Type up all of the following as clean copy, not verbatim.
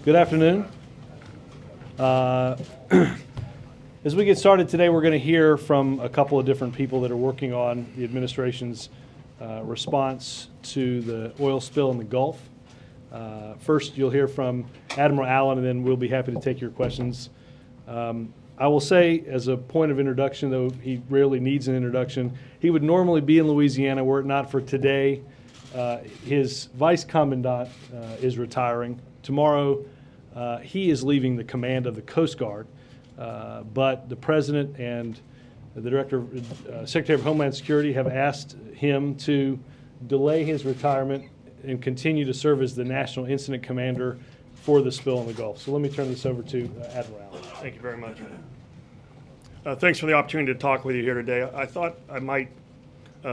Good afternoon. As we get started today, we're going to hear from a couple of different people that are working on the administration's response to the oil spill in the Gulf. First, you'll hear from Admiral Allen, and then we'll be happy to take your questions. I will say, as a point of introduction, though he rarely needs an introduction, he would normally be in Louisiana were it not for today. His vice commandant is retiring. Tomorrow, he is leaving the command of the Coast Guard, but the President and the Secretary of Homeland Security have asked him to delay his retirement and continue to serve as the National Incident Commander for the spill in the Gulf. So let me turn this over to Admiral Allen. Thank you very much. Thanks for the opportunity to talk with you here today. I thought I might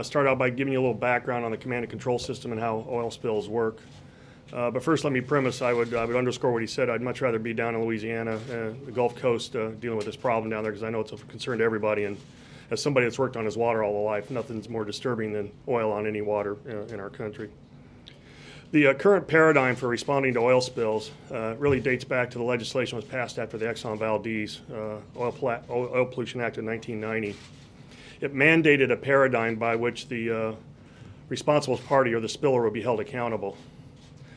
start out by giving you a little background on the command and control system and how oil spills work. But first, let me premise, I would underscore what he said. I'd much rather be down in Louisiana, the Gulf Coast, dealing with this problem down there, because I know it's of concern to everybody. And as somebody that's worked on his water all their life, nothing's more disturbing than oil on any water in our country. The current paradigm for responding to oil spills really dates back to the legislation that was passed after the Exxon Valdez Oil Pollution Act of 1990. It mandated a paradigm by which the responsible party or the spiller would be held accountable.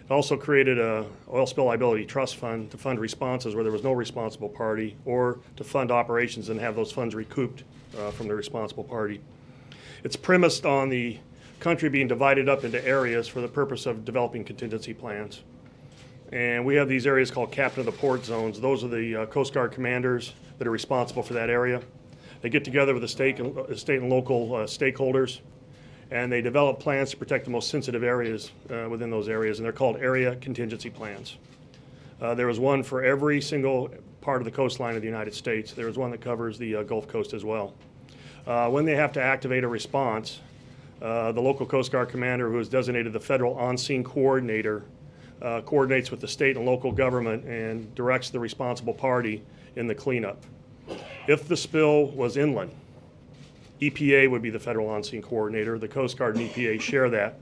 It also created a oil spill liability trust fund to fund responses where there was no responsible party, or to fund operations and have those funds recouped from the responsible party. It's premised on the country being divided up into areas for the purpose of developing contingency plans. And we have these areas called captain of the port zones. Those are the Coast Guard commanders that are responsible for that area. They get together with the state and local stakeholders, and they develop plans to protect the most sensitive areas within those areas, and they're called area contingency plans. There is one for every single part of the coastline of the United States. There is one that covers the Gulf Coast as well. When they have to activate a response, the local Coast Guard commander, who is designated the federal on-scene coordinator, coordinates with the state and local government and directs the responsible party in the cleanup. If the spill was inland, EPA would be the federal on-scene coordinator. The Coast Guard and EPA share that.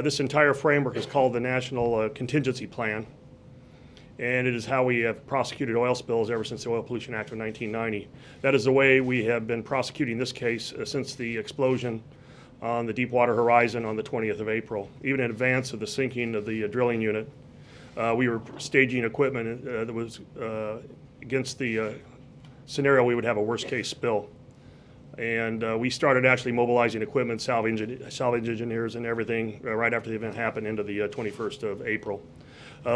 This entire framework is called the National Contingency Plan, and it is how we have prosecuted oil spills ever since the Oil Pollution Act of 1990. That is the way we have been prosecuting this case since the explosion on the Deepwater Horizon on the 20th of April. Even in advance of the sinking of the drilling unit, we were staging equipment that was against the scenario we would have a worst-case spill. And we started actually mobilizing equipment, salvage engineers and everything right after the event happened into the 21st of April.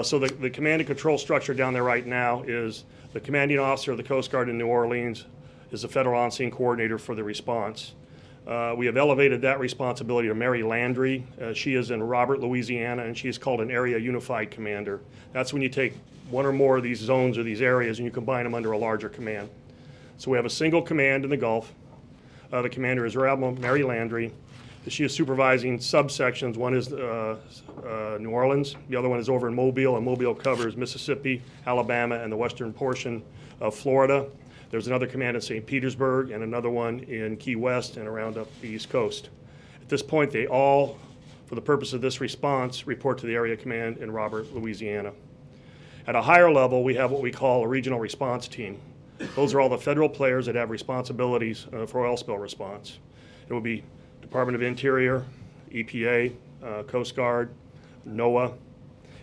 So the command and control structure down there right now is the commanding officer of the Coast Guard in New Orleans is the federal on-scene coordinator for the response. We have elevated that responsibility to Mary Landry. She is in Robert, Louisiana, and she is called an Area Unified Commander. That's when you take one or more of these zones or these areas and you combine them under a larger command. So we have a single command in the Gulf. The commander is Admiral Mary Landry. She is supervising subsections. One is New Orleans. The other one is over in Mobile, and Mobile covers Mississippi, Alabama, and the western portion of Florida. There's another command in St. Petersburg and another one in Key West and around up the East Coast. At this point, they all, for the purpose of this response, report to the area command in Robert, Louisiana. At a higher level, we have what we call a regional response team. Those are all the federal players that have responsibilities for oil spill response. It will be Department of Interior, EPA, Coast Guard, NOAA,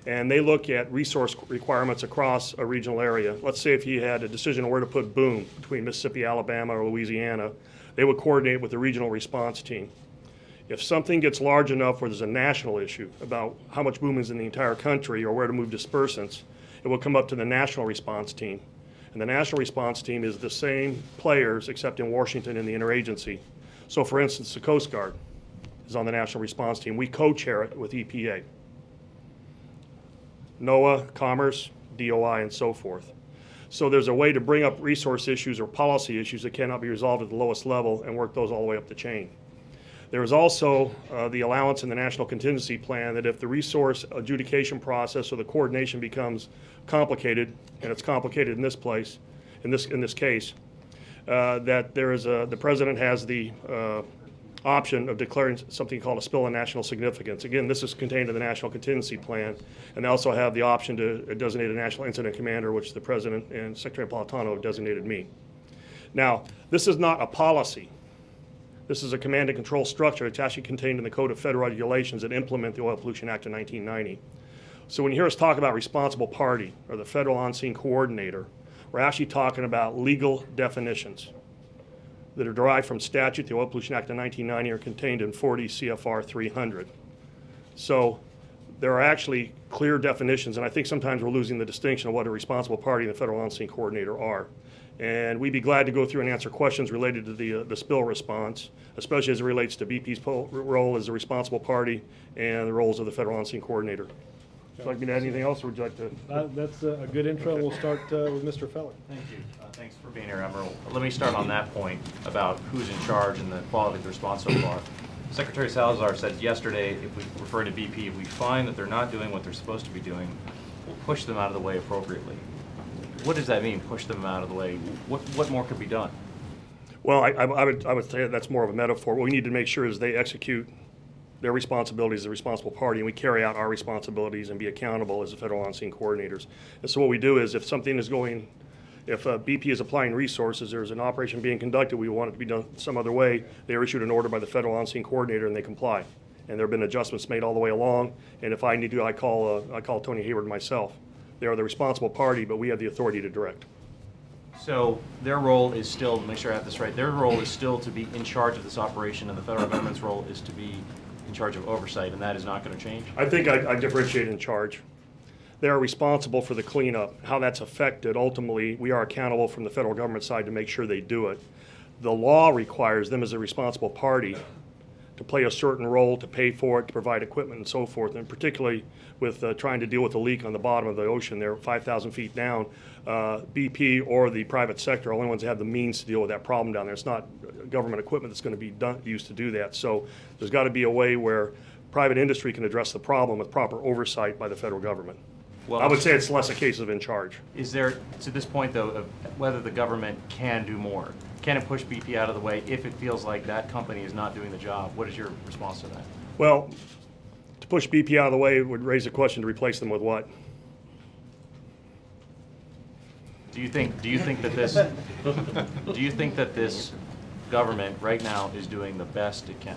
and they look at resource requirements across a regional area. Let's say if you had a decision on where to put boom between Mississippi, Alabama, or Louisiana, they would coordinate with the regional response team. If something gets large enough where there's a national issue about how much boom is in the entire country or where to move dispersants, it will come up to the national response team. And the national response team is the same players except in Washington and the interagency. So for instance, the Coast Guard is on the national response team. We co-chair it with EPA. NOAA, Commerce, DOI, and so forth. So there's a way to bring up resource issues or policy issues that cannot be resolved at the lowest level and work those all the way up the chain. There is also the allowance in the National Contingency Plan that if the resource adjudication process or the coordination becomes complicated, and it's complicated in this place, in this case, that there is the President has the option of declaring something called a spill of national significance. Again, this is contained in the National Contingency Plan, and they also have the option to designate a National Incident Commander, which the President and Secretary Napolitano have designated me. Now, this is not a policy. This is a command and control structure. It's actually contained in the Code of Federal Regulations that implement the Oil Pollution Act of 1990. So when you hear us talk about responsible party or the federal on-scene coordinator, we're actually talking about legal definitions that are derived from statute. The Oil Pollution Act of 1990 are contained in 40 CFR 300. So there are actually clear definitions, and I think sometimes we're losing the distinction of what a responsible party and the federal on-scene coordinator are. And we'd be glad to go through and answer questions related to the spill response, especially as it relates to BP's role as a responsible party and the roles of the federal on-scene coordinator. Would you like me to add anything else, or would you like to? That's a good intro. Okay. We'll start with Mr. Feller. Thank you. Thanks for being here, Admiral. Let me start on that point about who's in charge and the quality of the response so far. Secretary Salazar said yesterday, if we refer to BP, if we find that they're not doing what they're supposed to be doing, we'll push them out of the way appropriately. What does that mean, push them out of the way? What more could be done? Well, I would say that's more of a metaphor. What we need to make sure is they execute their responsibilities as a responsible party, and we carry out our responsibilities and be accountable as the federal on-scene coordinators. And so what we do is if something is going, if BP is applying resources, there's an operation being conducted, we want it to be done some other way, they are issued an order by the federal on-scene coordinator and they comply. And there have been adjustments made all the way along, and if I need to, I call Tony Hayward myself. They are the responsible party, but we have the authority to direct. So their role is still, to make sure I have this right, their role is still to be in charge of this operation, and the federal government's role is to be in charge of oversight, and that is not going to change? I think I differentiate in charge. They are responsible for the cleanup. How that's affected, ultimately, we are accountable from the federal government side to make sure they do it. The law requires them as a responsible party to play a certain role, to pay for it, to provide equipment and so forth, and particularly with trying to deal with the leak on the bottom of the ocean there, 5,000 feet down. BP or the private sector are the only ones that have the means to deal with that problem down there. It's not government equipment that's going to be used to do that. So there's got to be a way where private industry can address the problem with proper oversight by the federal government. Well, I would say it's less a case of in charge. Is there, to this point though, of whether the government can do more? Can it push BP out of the way if it feels like that company is not doing the job? What is your response to that? Well, to push BP out of the way would raise the question to replace them with what? Do you think that this government right now is doing the best it can?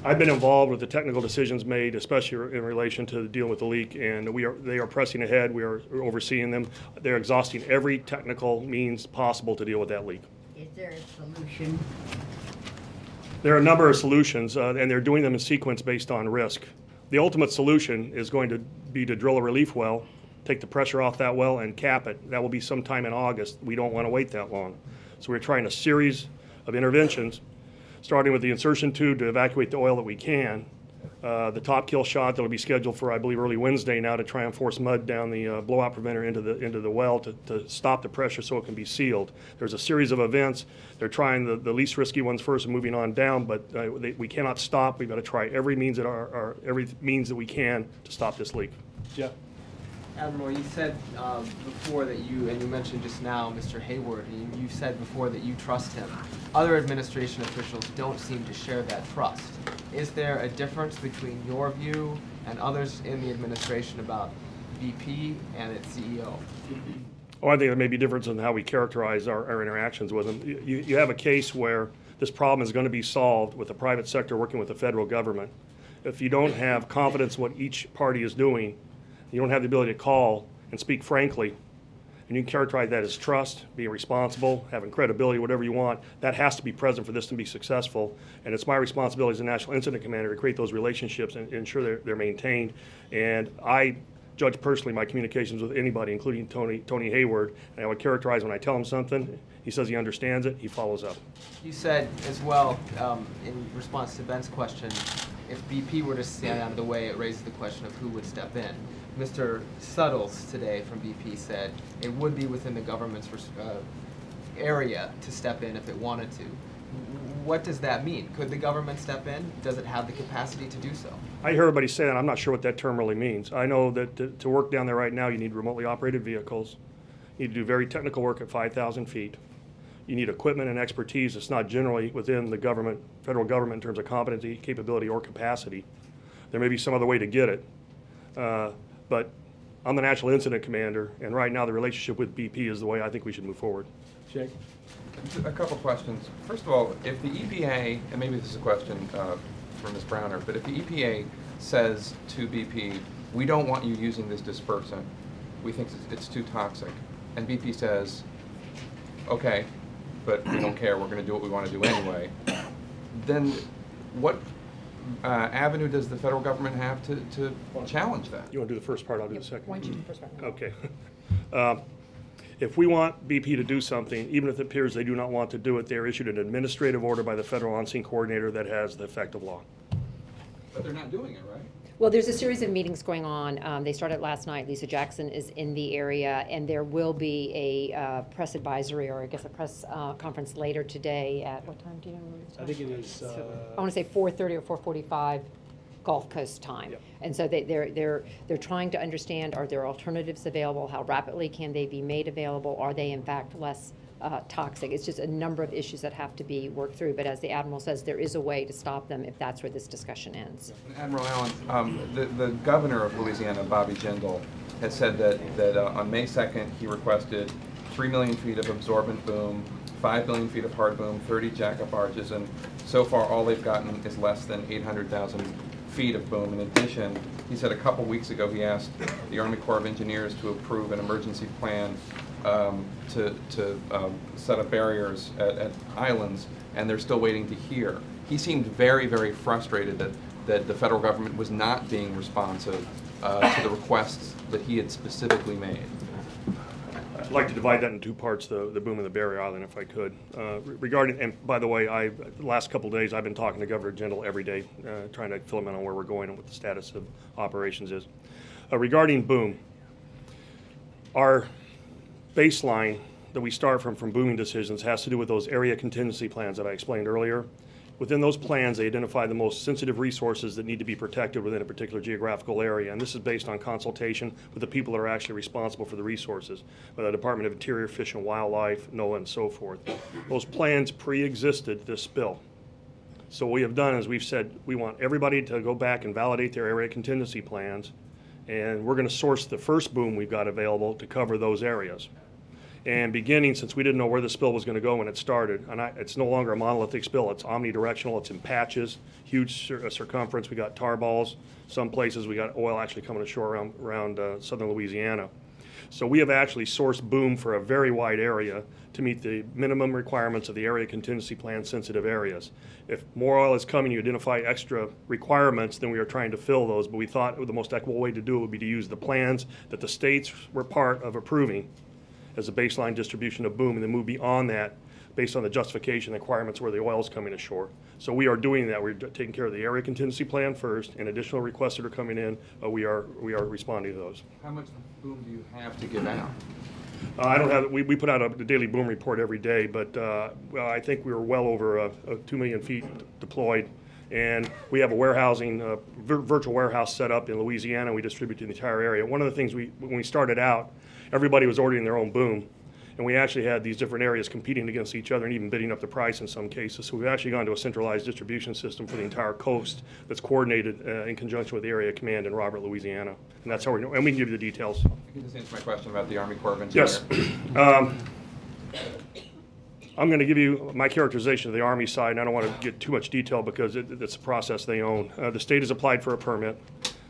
I've been involved with the technical decisions made, especially in relation to dealing with the leak, and they are pressing ahead. We are overseeing them. They're exhausting every technical means possible to deal with that leak. Is there a solution? There are a number of solutions, and they're doing them in sequence based on risk. The ultimate solution is going to be to drill a relief well, take the pressure off that well, and cap it. That will be sometime in August. We don't want to wait that long. So we're trying a series of interventions, starting with the insertion tube to evacuate the oil that we can. The top kill shot that will be scheduled for, I believe, early Wednesday now to try and force mud down the blowout preventer into the well to stop the pressure so it can be sealed. There's a series of events. They're trying the least risky ones first and moving on down, but we cannot stop. We've got to try every means that we can to stop this leak. Jeff? Admiral, you said before that you mentioned just now Mr. Hayward, and you said before that you trust him. Other administration officials don't seem to share that trust. Is there a difference between your view and others in the administration about BP and its CEO? Oh, I think there may be a difference in how we characterize our interactions with them. You have a case where this problem is going to be solved with the private sector working with the federal government. If you don't have confidence in what each party is doing, you don't have the ability to call and speak frankly, and you can characterize that as trust, being responsible, having credibility, whatever you want. That has to be present for this to be successful, and it's my responsibility as a National Incident Commander to create those relationships and ensure they're maintained. And I judge personally my communications with anybody, including Tony Hayward, and I would characterize when I tell him something, he says he understands it, he follows up. You said as well, in response to Ben's question, if BP were to stand out of the way, it raises the question of who would step in. Mr. Suttles today from BP said it would be within the government's area to step in if it wanted to. What does that mean? Could the government step in? Does it have the capacity to do so? I hear everybody say that. I'm not sure what that term really means. I know that to work down there right now, you need remotely operated vehicles. You need to do very technical work at 5,000 feet. You need equipment and expertise that's not generally within the government, federal government in terms of competency, capability, or capacity. There may be some other way to get it. But I'm the National Incident Commander, and right now the relationship with BP is the way I think we should move forward. Jake? A couple questions. First of all, if the EPA, and maybe this is a question for Ms. Browner, but if the EPA says to BP, we don't want you using this dispersant, we think it's too toxic, and BP says, okay, but we don't care, we're going to do what we want to do anyway, then what avenue does the federal government have to challenge that? You want to do the first part, I'll do the second. Why don't you do the first part? Okay. If we want BP to do something, even if it appears they do not want to do it, they are issued an administrative order by the federal on-scene coordinator that has the effect of law. But they're not doing it, right? Well, there's a series of meetings going on. They started last night. Lisa Jackson is in the area, and there will be a press advisory, or I guess a press conference later today at, what time do you know? I think it is. I want to say 4:30 or 4:45 Gulf Coast time. Yep. And so they're trying to understand, are there alternatives available? How rapidly can they be made available? Are they in fact less toxic? It's just a number of issues that have to be worked through. But as the Admiral says, there is a way to stop them if that's where this discussion ends. Admiral Allen, the governor of Louisiana, Bobby Jindal, has said that on May 2nd he requested 3 million feet of absorbent boom, 5 million feet of hard boom, 30 jack-up barges, and so far all they've gotten is less than 800,000 feet of boom. In addition, he said a couple weeks ago he asked the Army Corps of Engineers to approve an emergency plan to set up barriers at islands, and they're still waiting to hear. He seemed very, very frustrated that the federal government was not being responsive to the requests that he had specifically made. I'd like to divide that in two parts, the boom and the barrier island, if I could. Regarding, and by the way, the last couple of days I've been talking to Governor Jindal every day, trying to fill him in on where we're going and what the status of operations is. Regarding boom, our baseline that we start from booming decisions has to do with those area contingency plans that I explained earlier. Within those plans, they identify the most sensitive resources that need to be protected within a particular geographical area, and this is based on consultation with the people that are actually responsible for the resources, by the Department of Interior, Fish and Wildlife, NOAA, and so forth. Those plans pre-existed this spill. So what we have done is we've said we want everybody to go back and validate their area contingency plans, and we're going to source the first boom we've got available to cover those areas. And beginning, since we didn't know where the spill was going to go when it started, and it's no longer a monolithic spill, it's omnidirectional, it's in patches, huge circumference. We got tar balls. Some places we got oil actually coming ashore around southern Louisiana. So we have actually sourced boom for a very wide area to meet the minimum requirements of the area contingency plan sensitive areas. If more oil is coming, you identify extra requirements, then we are trying to fill those, but we thought the most equitable way to do it would be to use the plans that the states were part of approving as a baseline distribution of boom, and then move beyond that based on the justification requirements where the oil is coming ashore. So we are doing that. We're taking care of the area contingency plan first, and additional requests that are coming in, we are responding to those. How much boom do you have to give out? I don't have, we put out a daily boom report every day, but I think we were well over 2 million feet deployed. And we have a warehousing, virtual warehouse set up in Louisiana. We distribute to the entire area. One of the things when we started out, everybody was ordering their own boom. And we actually had these different areas competing against each other and even bidding up the price in some cases. So we've actually gone to a centralized distribution system for the entire coast that's coordinated in conjunction with the Area Command in Robert, Louisiana. And that's how we know. And we can give you the details. You can just answer my question about the Army Corps of Engineers. Yes. I'm going to give you my characterization of the Army side, and I don't want to get too much detail because it's a process they own. The state has applied for a permit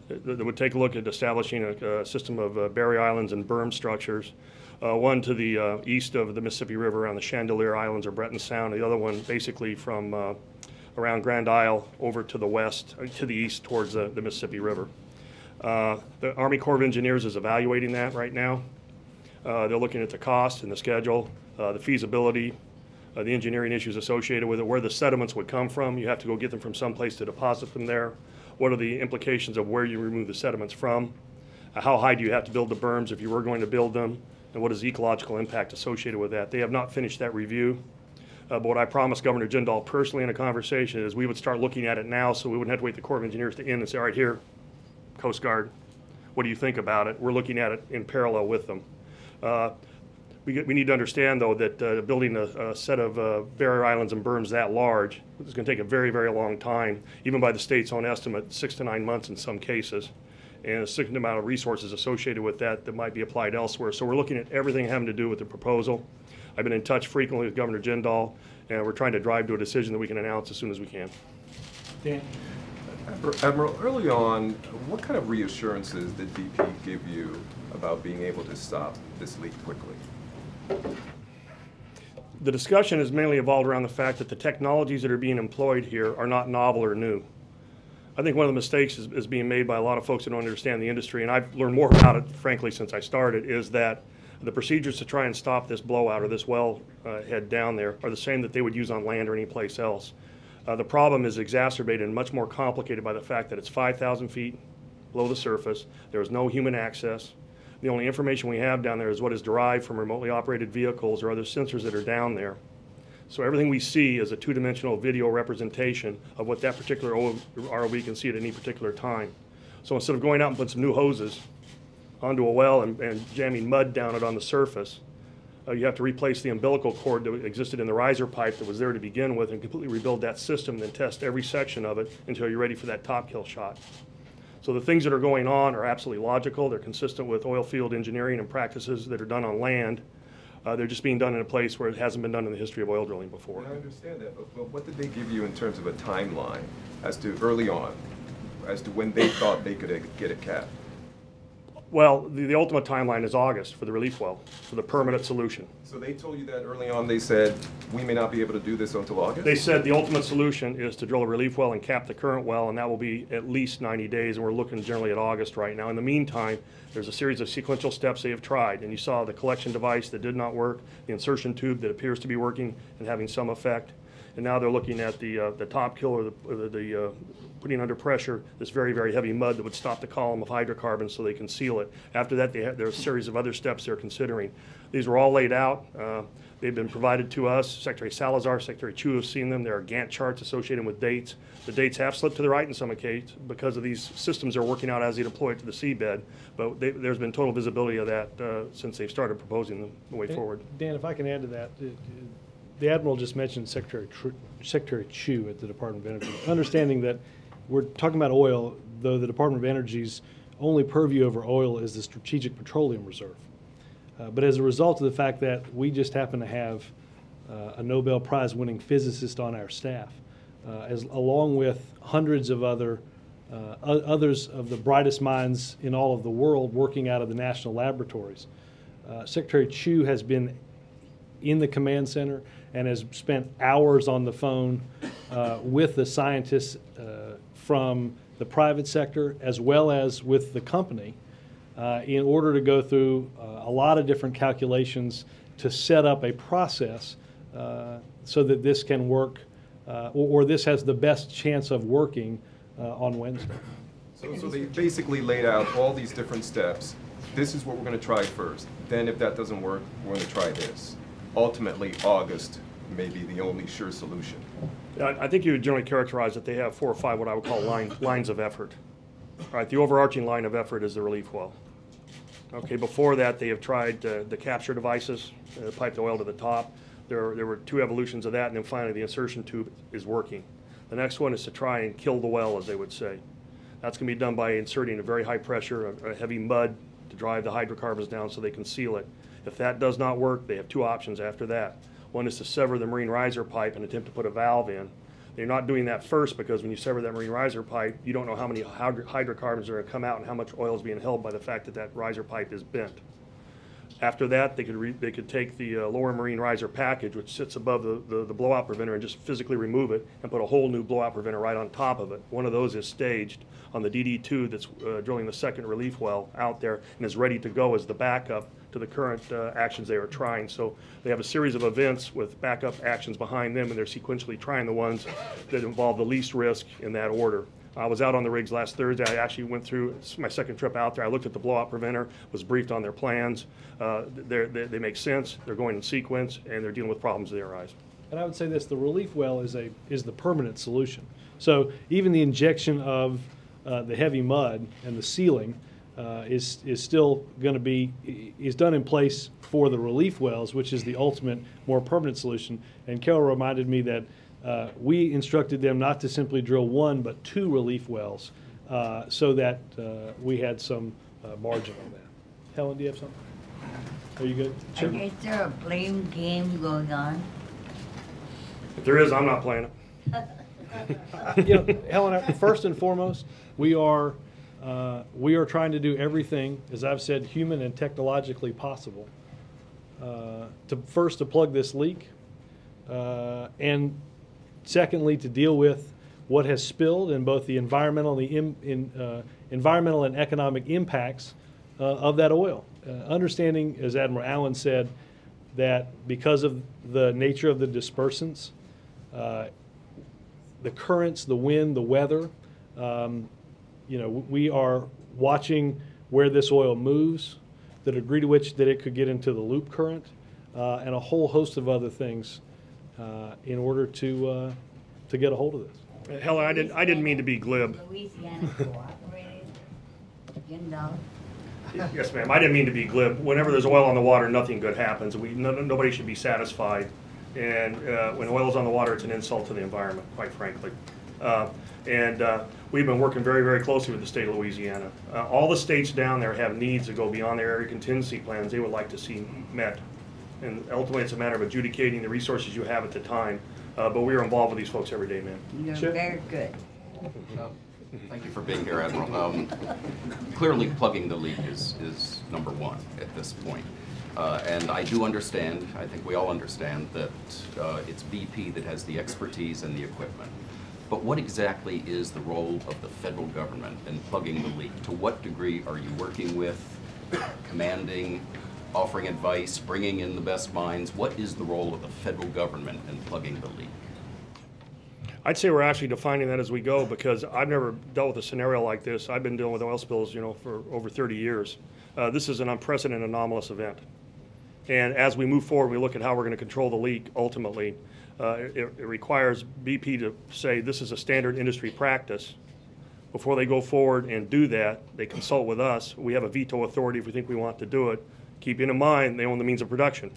that would take a look at establishing a system of barrier islands and berm structures. One to the east of the Mississippi River around the Chandelier Islands or Breton Sound, the other one basically from around Grand Isle over to the west, to the east towards the Mississippi River. The Army Corps of Engineers is evaluating that right now. They're looking at the cost and the schedule, the feasibility, the engineering issues associated with it, where the sediments would come from. You have to go get them from someplace to deposit them there. What are the implications of where you remove the sediments from? How high do you have to build the berms if you were going to build them? And what is the ecological impact associated with that? They have not finished that review. But what I promised Governor Jindal personally in a conversation is we would start looking at it now so we wouldn't have to wait the Corps of Engineers to end and say, all right, here, Coast Guard, what do you think about it? We're looking at it in parallel with them. We need to understand, though, that building a set of barrier islands and berms that large is going to take a very, very long time, even by the state's own estimate, 6 to 9 months in some cases, and a significant amount of resources associated with that that might be applied elsewhere. So we're looking at everything having to do with the proposal. I've been in touch frequently with Governor Jindal, and we're trying to drive to a decision that we can announce as soon as we can. Dan? Admiral, early on, what kind of reassurances did BP give you about being able to stop this leak quickly? The discussion has mainly evolved around the fact that the technologies that are being employed here are not novel or new. I think one of the mistakes is being made by a lot of folks who don't understand the industry, and I've learned more about it, frankly, since I started, is that the procedures to try and stop this blowout or this well head down there are the same that they would use on land or any place else. The problem is exacerbated and much more complicated by the fact that it's 5,000 feet below the surface. There is no human access. The only information we have down there is what is derived from remotely operated vehicles or other sensors that are down there. So everything we see is a two-dimensional video representation of what that particular ROV can see at any particular time. So instead of going out and putting some new hoses onto a well and jamming mud down it on the surface, you have to replace the umbilical cord that existed in the riser pipe that was there to begin with and completely rebuild that system and then test every section of it until you're ready for that top kill shot. So the things that are going on are absolutely logical. They're consistent with oil field engineering and practices that are done on land. They're just being done in a place where it hasn't been done in the history of oil drilling before. I understand that, but what did they give you in terms of a timeline as to early on, as to when they thought they could get it capped? Well, the ultimate timeline is August for the relief well, for the permanent solution. So they told you that early on, they said, we may not be able to do this until August? They said the ultimate solution is to drill a relief well and cap the current well, and that will be at least 90 days, and we're looking generally at August right now. In the meantime, there's a series of sequential steps they have tried, and you saw the collection device that did not work, the insertion tube that appears to be working and having some effect, and now they're looking at the top kill or the putting under pressure this very, very heavy mud that would stop the column of hydrocarbons so they can seal it. After that, there's a series of other steps they're considering. These were all laid out. They've been provided to us. Secretary Salazar, Secretary Chu have seen them. There are Gantt charts associated with dates. The dates have slipped to the right in some cases because of these systems are working out as they deploy it to the seabed, but there's been total visibility of that since they've started proposing the way forward. Dan, if I can add to that, the Admiral just mentioned Secretary Chu at the Department of Energy. Understanding that we're talking about oil, though the Department of Energy's only purview over oil is the Strategic Petroleum Reserve. But as a result of the fact that we just happen to have a Nobel Prize winning physicist on our staff, along with hundreds of others of the brightest minds in all of the world working out of the national laboratories, Secretary Chu has been in the command center and has spent hours on the phone with the scientists from the private sector as well as with the company in order to go through a lot of different calculations to set up a process so that this can work or this has the best chance of working on Wednesday. So they basically laid out all these different steps. This is what we're going to try first. Then if that doesn't work, we're going to try this. Ultimately, August may be the only sure solution. I think you would generally characterize that they have 4 or 5 what I would call lines of effort. All right, the overarching line of effort is the relief well. Okay, before that they have tried the capture devices, pipe the oil to the top. There were 2 evolutions of that, and then finally the insertion tube is working. The next one is to try and kill the well, as they would say. That's going to be done by inserting a very high pressure, a heavy mud to drive the hydrocarbons down so they can seal it. If that does not work, they have 2 options after that. One is to sever the marine riser pipe and attempt to put a valve in. They're not doing that first because when you sever that marine riser pipe, you don't know how many hydrocarbons are going to come out and how much oil is being held by the fact that that riser pipe is bent. After that, they could take the lower marine riser package, which sits above the blowout preventer, and just physically remove it and put a whole new blowout preventer right on top of it. One of those is staged on the DD2 that's drilling the second relief well out there and is ready to go as the backup to the current actions they are trying. So they have a series of events with backup actions behind them, and they're sequentially trying the ones that involve the least risk in that order. I was out on the rigs last Thursday. I actually went through, it's my second trip out there. I looked at the blowout preventer, was briefed on their plans. They make sense, they're going in sequence, and they're dealing with problems that arise. And I would say this, the relief well is the permanent solution. So even the injection of the heavy mud and the sealing is still going to be is done in place for the relief wells, which is the ultimate, more permanent solution. And Carol reminded me that we instructed them not to simply drill 1 but 2 relief wells, so that we had some margin on that. Helen, do you have something? Are you good? Chip? Is there a blame game going on? If there is, I'm not playing it. Helen, first and foremost, we are trying to do everything, as I've said, human and technologically possible, to plug this leak, and secondly, to deal with what has spilled and both the environmental and economic impacts of that oil. Understanding, as Admiral Allen said, that because of the nature of the dispersants, the currents, the wind, the weather, we are watching where this oil moves, the degree to which that it could get into the loop current, and a whole host of other things in order to get a hold of this. Helen, I didn't mean to be glib. Louisiana cooperated, Yes, ma'am. I didn't mean to be glib. Whenever there's oil on the water, nothing good happens. Nobody should be satisfied. And when oil is on the water, it's an insult to the environment, quite frankly. We've been working very, very closely with the state of Louisiana. All the states down there have needs that go beyond their area contingency plans they would like to see met. And ultimately, it's a matter of adjudicating the resources you have at the time. But we are involved with these folks every day, man. You're Sure. very good. Thank you for being here, Admiral. Clearly, plugging the leak is number one at this point. And I do understand, I think we all understand, that it's BP that has the expertise and the equipment. But what exactly is the role of the federal government in plugging the leak? To what degree are you working with, commanding, offering advice, bringing in the best minds? What is the role of the federal government in plugging the leak? I'd say we're actually defining that as we go, because I've never dealt with a scenario like this. I've been dealing with oil spills, for over 30 years. This is an unprecedented, anomalous event. And as we move forward, we look at how we're going to control the leak ultimately. It requires BP to say this is a standard industry practice. Before they go forward and do that, they consult with us. We have a veto authority if we think we want to do it. Keeping in mind, they own the means of production.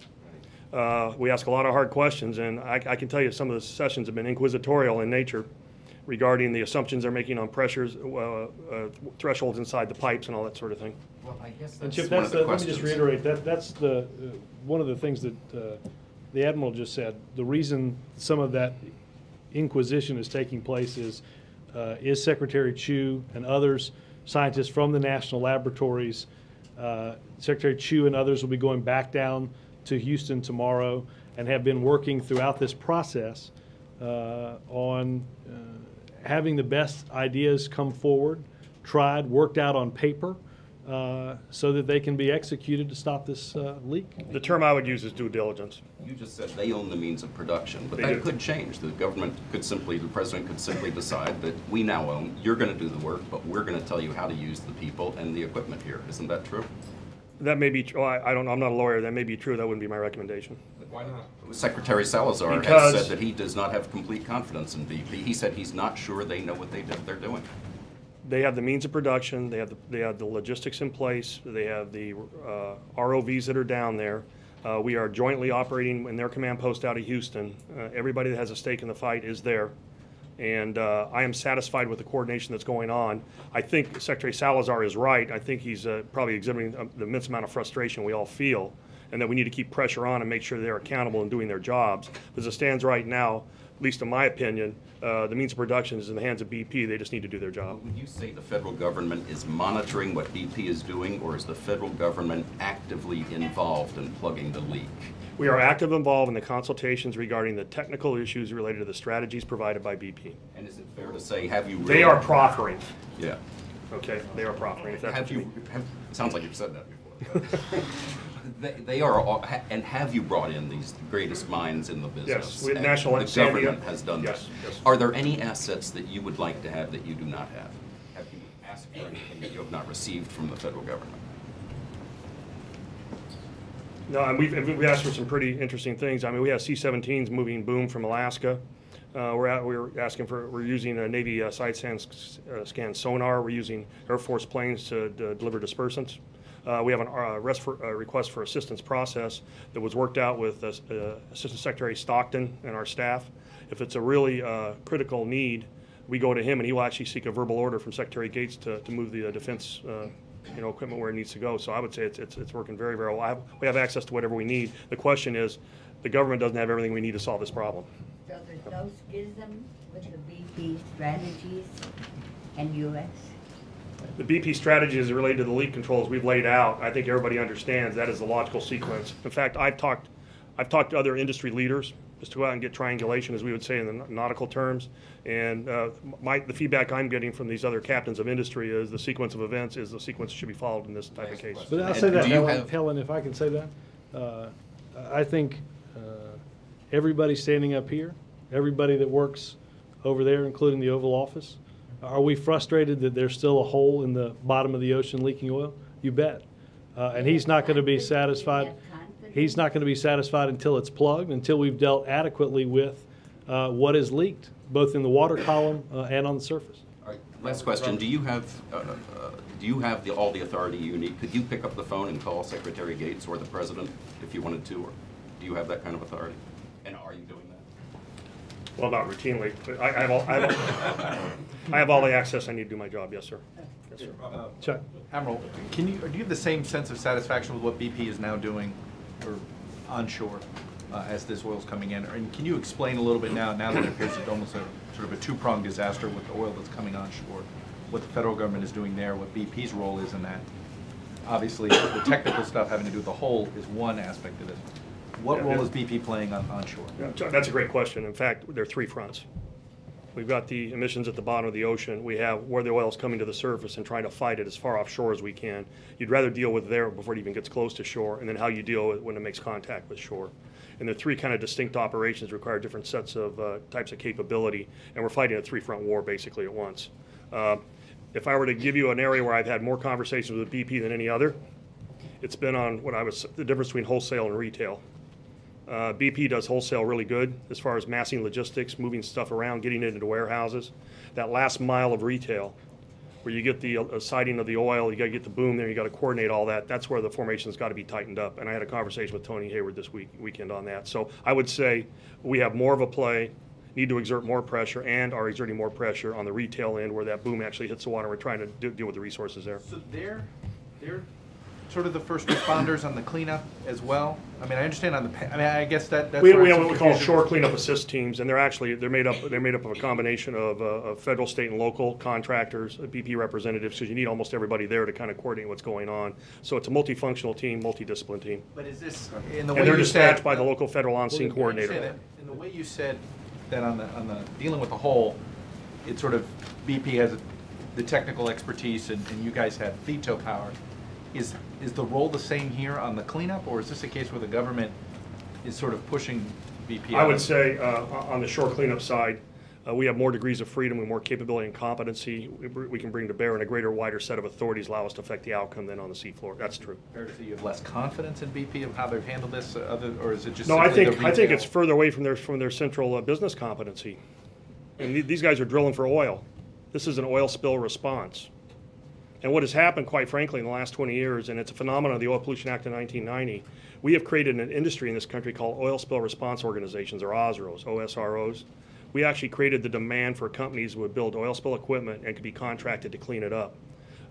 We ask a lot of hard questions, and I can tell you some of the sessions have been inquisitorial in nature regarding the assumptions they're making on pressures, thresholds inside the pipes and all that sort of thing. Well, I guess And that's Chip, one of the let me just questions. reiterate, that's the one of the things that the Admiral just said. The reason some of that inquisition is taking place is Secretary Chu and others, scientists from the national laboratories, Secretary Chu and others will be going back down to Houston tomorrow and have been working throughout this process on having the best ideas come forward, tried, worked out on paper, so that they can be executed to stop this leak. The term I would use is due diligence. You just said they own the means of production, but They that do. could change. The government could simply, the president could simply decide that we now own, you're going to do the work, but we're going to tell you how to use the people and the equipment here. Isn't that true? That may be true. I don't know. I'm not a lawyer. That may be true. That wouldn't be my recommendation. Why not? Secretary Salazar Because- has said that he does not have complete confidence in BP. He said he's not sure they know what they're doing. They have the means of production. They have the logistics in place. They have the ROVs that are down there. We are jointly operating in their command post out of Houston. Everybody that has a stake in the fight is there. And I am satisfied with the coordination that's going on. I think Secretary Salazar is right. I think he's probably exhibiting the immense amount of frustration we all feel, and that we need to keep pressure on and make sure they're accountable and doing their jobs. As it stands right now, at least in my opinion, the means of production is in the hands of BP. They just need to do their job. Would you say the federal government is monitoring what BP is doing, or is the federal government actively involved in plugging the leak? We are actively involved in the consultations regarding the technical issues related to the strategies provided by BP. And is it fair to say, have you They are proffering. Yeah. Okay, they are proffering, if that's Have what you you, mean. sounds like you've said that before. They are, and have you brought in these greatest minds in the business? Yes, we had And National The Sandia. government has done Yes, that. yes. Are there any assets that you would like to have that you do not have? Have you asked for anything that you have not received from the federal government? No, and we've asked for some pretty interesting things. I mean, we have C-17s moving boom from Alaska. We're using a Navy side scan sonar. We're using Air Force planes to deliver dispersants. We have a request for assistance process that was worked out with Assistant Secretary Stockton and our staff. If it's a really critical need, we go to him and he will actually seek a verbal order from Secretary Gates to move the defense equipment where it needs to go. So I would say it's working very, very well. We have access to whatever we need. The question is, the government doesn't have everything we need to solve this problem. So there's no schism with the BP strategies and U.S.? The BP strategy is related to the leak controls we've laid out. I think everybody understands that is the logical sequence. In fact, I've talked to other industry leaders just to go out and get triangulation, as we would say in the nautical terms. And the feedback I'm getting from these other captains of industry is the sequence of events is the sequence that should be followed in this type of case. But I'll say that, do you Helen, if I can say that, I think everybody standing up here, everybody that works over there, including the Oval Office, are we frustrated that there's still a hole in the bottom of the ocean leaking oil? You bet. And he's not going to be satisfied. He's not going to be satisfied until it's plugged, until we've dealt adequately with what is leaked, both in the water column and on the surface. All right, last question. Do you have all the authority you need? Could you pick up the phone and call Secretary Gates or the President if you wanted to, or do you have that kind of authority? And are you doing that? Well, not routinely, but I have all the access I need to do my job. Yes, sir. Yes, sir. Chuck. Admiral, do you have the same sense of satisfaction with what BP is now doing, or onshore, as this oil's coming in? And can you explain a little bit now that it appears it's almost a sort of a two-pronged disaster with the oil that's coming onshore, what the federal government is doing there, what BP's role is in that? Obviously, the technical stuff having to do with the hull is one aspect of this. What role is BP playing onshore? Yeah, that's a great question. In fact, there are three fronts. We've got the emissions at the bottom of the ocean. We have where the oil is coming to the surface and trying to fight it as far offshore as we can. You'd rather deal with there before it even gets close to shore, and then how you deal with it when it makes contact with shore. And the three kind of distinct operations require different sets of types of capability, and we're fighting a three-front war basically at once. If I were to give you an area where I've had more conversations with BP than any other, it's been on the difference between wholesale and retail. BP does wholesale really good as far as massing logistics, moving stuff around, getting it into warehouses. That last mile of retail, where you get the sighting of the oil, you got to get the boom there, you got to coordinate all that. That's where the formation's got to be tightened up. And I had a conversation with Tony Hayward this weekend on that. So I would say we have more of a play, need to exert more pressure, and are exerting more pressure on the retail end where that boom actually hits the water. We're trying to deal with the resources there. So they're sort of the first responders on the cleanup as well? I mean, I understand on the, I guess that's we have what we call shore cleanup assist teams, and they're made up of a combination of federal, state, and local contractors, BP representatives, because you need almost everybody there to kind of coordinate what's going on. So it's a multifunctional team, multidiscipline team. But is this in the way and they're you dispatched said, by the local federal on-scene coordinator. In the way you said that on the dealing with the whole, it's sort of BP has the technical expertise, and you guys have veto power. Is the role the same here on the cleanup, or is this a case where the government is sort of pushing BP? I would say on the shore cleanup side, we have more degrees of freedom and more capability and competency we can bring to bear, and a greater, wider set of authorities allow us to affect the outcome than on the seafloor. That's true. Fair to say you have less confidence in BP of how they've handled this, or is it just? No, I think it's further away from their central business competency. And these guys are drilling for oil. This is an oil spill response. And what has happened, quite frankly, in the last 20 years, and it's a phenomenon of the Oil Pollution Act of 1990, we have created an industry in this country called Oil Spill Response Organizations, or OSROs, OSROs. We actually created the demand for companies who would build oil spill equipment and could be contracted to clean it up.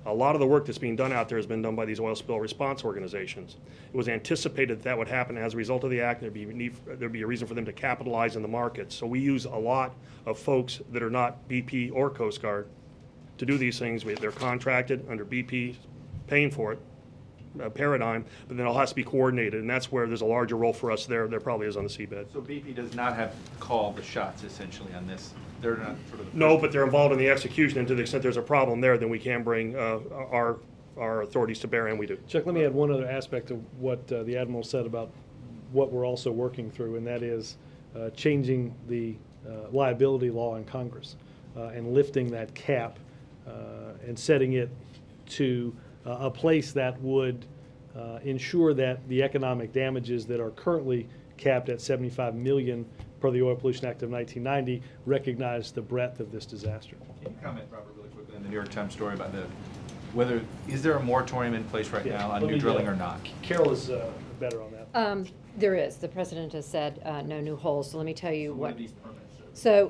A lot of the work that's being done out there has been done by these oil spill response organizations. It was anticipated that would happen as a result of the act. There'd be a reason for them to capitalize in the market. So we use a lot of folks that are not BP or Coast Guard to do these things. They're contracted under BP, paying for it, paradigm, but then it all has to be coordinated, and that's where there's a larger role for us there probably is on the seabed. So BP does not have called the shots essentially on this? They're not sort of... No, but they're involved in the execution, and to the extent there's a problem there, then we can bring our authorities to bear, and we do. Chuck, let me add one other aspect of what the Admiral said about what we're also working through, and that is changing the liability law in Congress and lifting that cap and setting it to a place that would ensure that the economic damages that are currently capped at $75 million per the Oil Pollution Act of 1990, recognized the breadth of this disaster. Can you comment, Robert, really quickly on the New York Times story about is there a moratorium in place right now on new drilling or not? Carol is better on that. There is. The president has said no new holes. So let me tell you So what. are these permits? So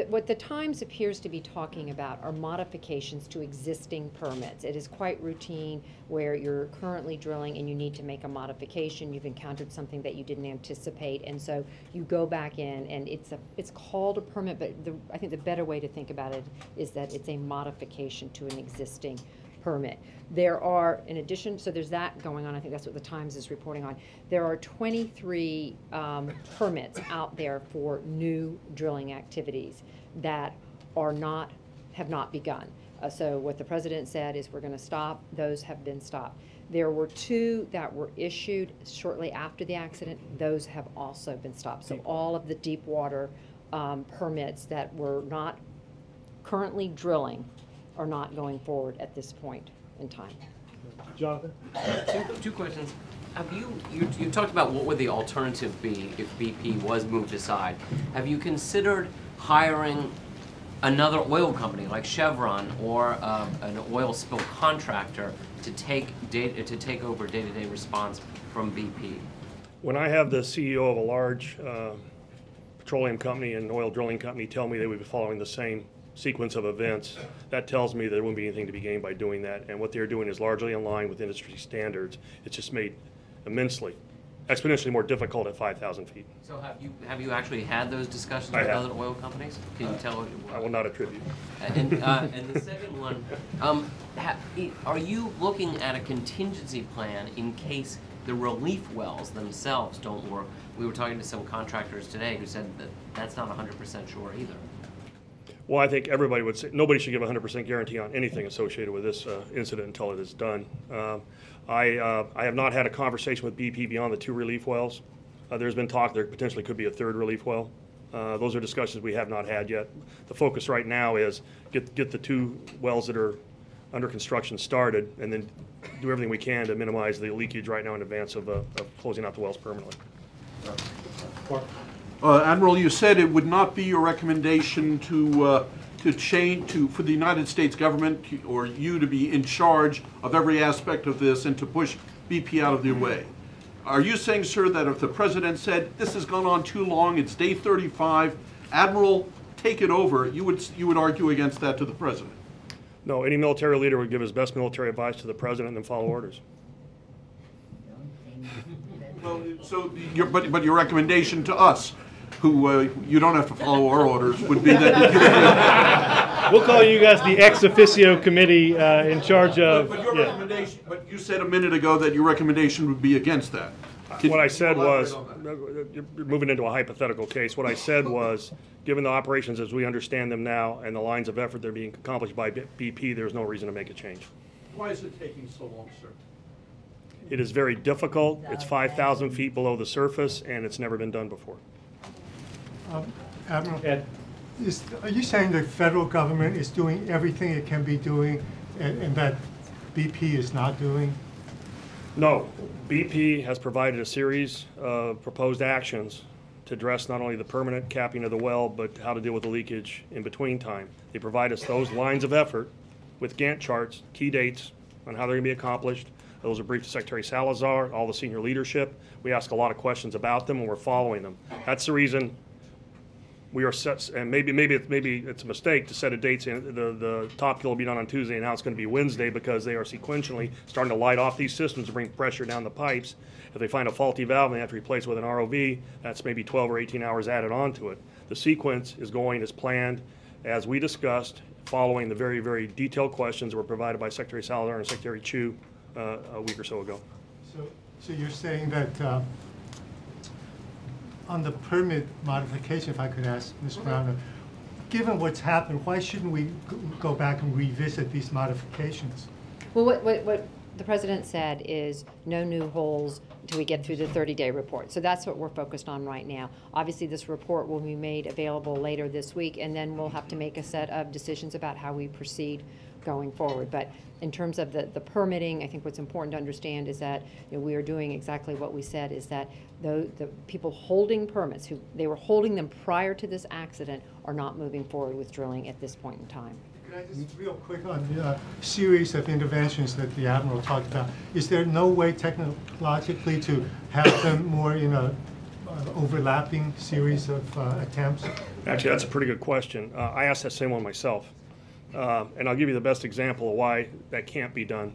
what the Times appears to be talking about are modifications to existing permits. It is quite routine where you're currently drilling and you need to make a modification. You've encountered something that you didn't anticipate, and so you go back in, and it's called a permit, but I think the better way to think about it is that it's a modification to an existing permit. There are, in addition, so there's that going on. I think that's what the Times is reporting on. There are 23 permits out there for new drilling activities that have not begun. So what the president said is we're going to stop. Those have been stopped. There were 2 that were issued shortly after the accident. Those have also been stopped. So all of the deep water permits that were not currently drilling are not going forward at this point in time. Jonathan? Two questions. Have you talked about what would the alternative be if BP was moved aside? Have you considered hiring another oil company like Chevron or an oil spill contractor to take over day-to-day response from BP? When I have the CEO of a large petroleum company and oil drilling company tell me they would be following the same sequence of events, that tells me there wouldn't be anything to be gained by doing that. And what they're doing is largely in line with industry standards. It's just made exponentially more difficult at 5,000 feet. So have you actually had those discussions I with have. other oil companies? Can you tell? I will not attribute. And the second one, are you looking at a contingency plan in case the relief wells themselves don't work? We were talking to some contractors today who said that that's not 100% sure either. Well, I think everybody would say nobody should give a 100% guarantee on anything associated with this incident until it is done. I have not had a conversation with BP beyond the 2 relief wells. There's been talk there potentially could be a 3rd relief well. Those are discussions we have not had yet. The focus right now is get the 2 wells that are under construction started, and then do everything we can to minimize the leakage right now in advance of closing out the wells permanently. Admiral, you said it would not be your recommendation for the United States government or you to be in charge of every aspect of this and to push BP out of the way. Are you saying, sir, that if the president said this has gone on too long, it's day 35, Admiral, take it over, you would argue against that to the president? No, any military leader would give his best military advice to the president and then follow orders. Well, but your recommendation to us, who you don't have to follow our orders, would be that We'll call you guys the ex officio committee in charge of. But your recommendation. But you said a minute ago that your recommendation would be against that. What I said was, you're moving into a hypothetical case. What I said was, given the operations as we understand them now and the lines of effort that are being accomplished by BP, there's no reason to make a change. Why is it taking so long, sir? It is very difficult. It's 5,000 feet below the surface, and it's never been done before. Admiral, Ed? are you saying the federal government is doing everything it can be doing and that BP is not doing? No. BP has provided a series of proposed actions to address not only the permanent capping of the well, but how to deal with the leakage in between time. They provide us those lines of effort with Gantt charts, key dates on how they're going to be accomplished. Those are briefed to Secretary Salazar, all the senior leadership. We ask a lot of questions about them, and we're following them. That's the reason we are set, and maybe it's a mistake to set a date. The top kill will be done on Tuesday, and now it's going to be Wednesday because they are sequentially starting to light off these systems to bring pressure down the pipes. If they find a faulty valve and they have to replace it with an ROV, that's maybe 12 or 18 hours added onto it. The sequence is going as planned, as we discussed, following the very, very detailed questions that were provided by Secretary Salazar and Secretary Chu a week or so ago. So you're saying that on the permit modification, if I could ask Ms. Browner, given what's happened, why shouldn't we go back and revisit these modifications? Well, what the president said is no new holes until we get through the 30-day report. So that's what we're focused on right now. Obviously, this report will be made available later this week, and then we'll have to make a set of decisions about how we proceed going forward. But in terms of the permitting, I think what's important to understand is that we are doing exactly what we said, is that the people holding permits, they were holding them prior to this accident, are not moving forward with drilling at this point in time. Can I just real quick on the series of interventions that the Admiral talked about, is there no way technologically to have them more in a overlapping series of attempts? Actually, that's a pretty good question. I asked that same one myself. And I'll give you the best example of why that can't be done.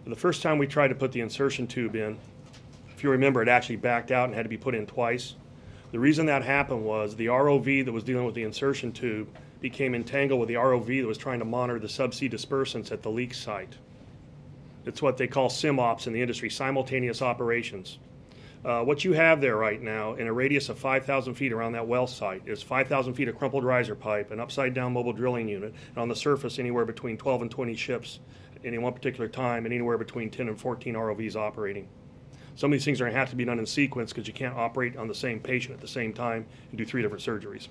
The first time we tried to put the insertion tube in, if you remember, it actually backed out and had to be put in twice. The reason that happened was the ROV that was dealing with the insertion tube became entangled with the ROV that was trying to monitor the subsea dispersants at the leak site. It's what they call SIMOPS in the industry, simultaneous operations. What you have there right now in a radius of 5,000 feet around that well site is 5,000 feet of crumpled riser pipe, an upside down mobile drilling unit, and on the surface anywhere between 12 and 20 ships at any one particular time, and anywhere between 10 and 14 ROVs operating. Some of these things are going to have to be done in sequence because you can't operate on the same patient at the same time and do 3 different surgeries.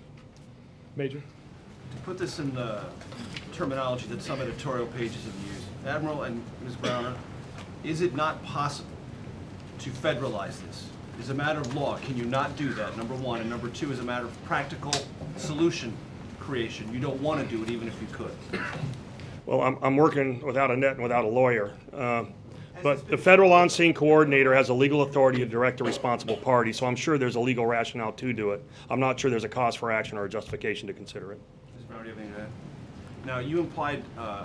Major? To put this in the terminology that some editorial pages have used, Admiral and Ms. Browner, is it not possible to federalize this? As a matter of law, can you not do that, number one? And number two, as a matter of practical solution creation, you don't want to do it even if you could. Well, I'm working without a net and without a lawyer. But the federal on-scene coordinator has a legal authority to direct the responsible party, so I'm sure there's a legal rationale to do it. I'm not sure there's a cause for action or a justification to consider it. Ms. Browner, do you have anything to add? Now, you implied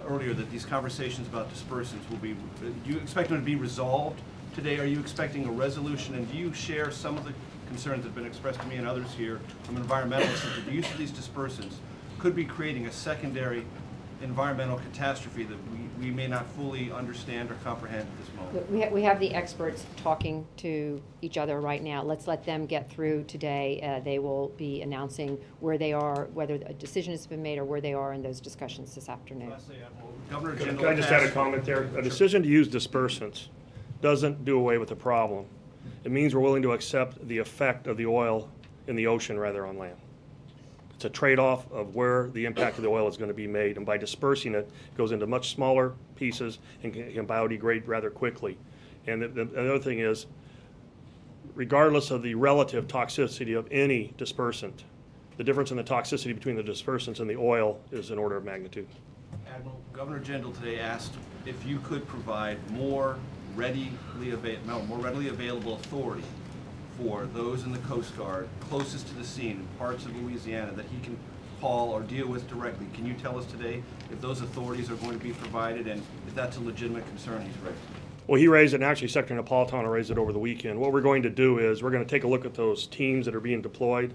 earlier that these conversations about dispersants will be, do you expect them to be resolved today? Are you expecting a resolution, and do you share some of the concerns that have been expressed to me and others here from environmentalists that the use of these dispersants could be creating a secondary environmental catastrophe that we may not fully understand or comprehend at this moment? We have the experts talking to each other right now. Let's let them get through today. They will be announcing where they are, whether a decision has been made or where they are in those discussions this afternoon. Lastly, Governor Can I just add a comment there? A decision to use dispersants doesn't do away with the problem. It means we're willing to accept the effect of the oil in the ocean rather on land. It's a trade-off of where the impact of the oil is going to be made, and by dispersing it, it goes into much smaller pieces and can biodegrade rather quickly. And the other thing is, regardless of the relative toxicity of any dispersant, the difference in the toxicity between the dispersants and the oil is an order of magnitude. Admiral, Governor Jindal today asked if you could provide more readily available authority for those in the Coast Guard closest to the scene in parts of Louisiana that he can call or deal with directly. Can you tell us today if those authorities are going to be provided and if that's a legitimate concern he's raised? Well, he raised it, and actually Secretary Napolitano raised it over the weekend. What we're going to do is we're going to take a look at those teams that are being deployed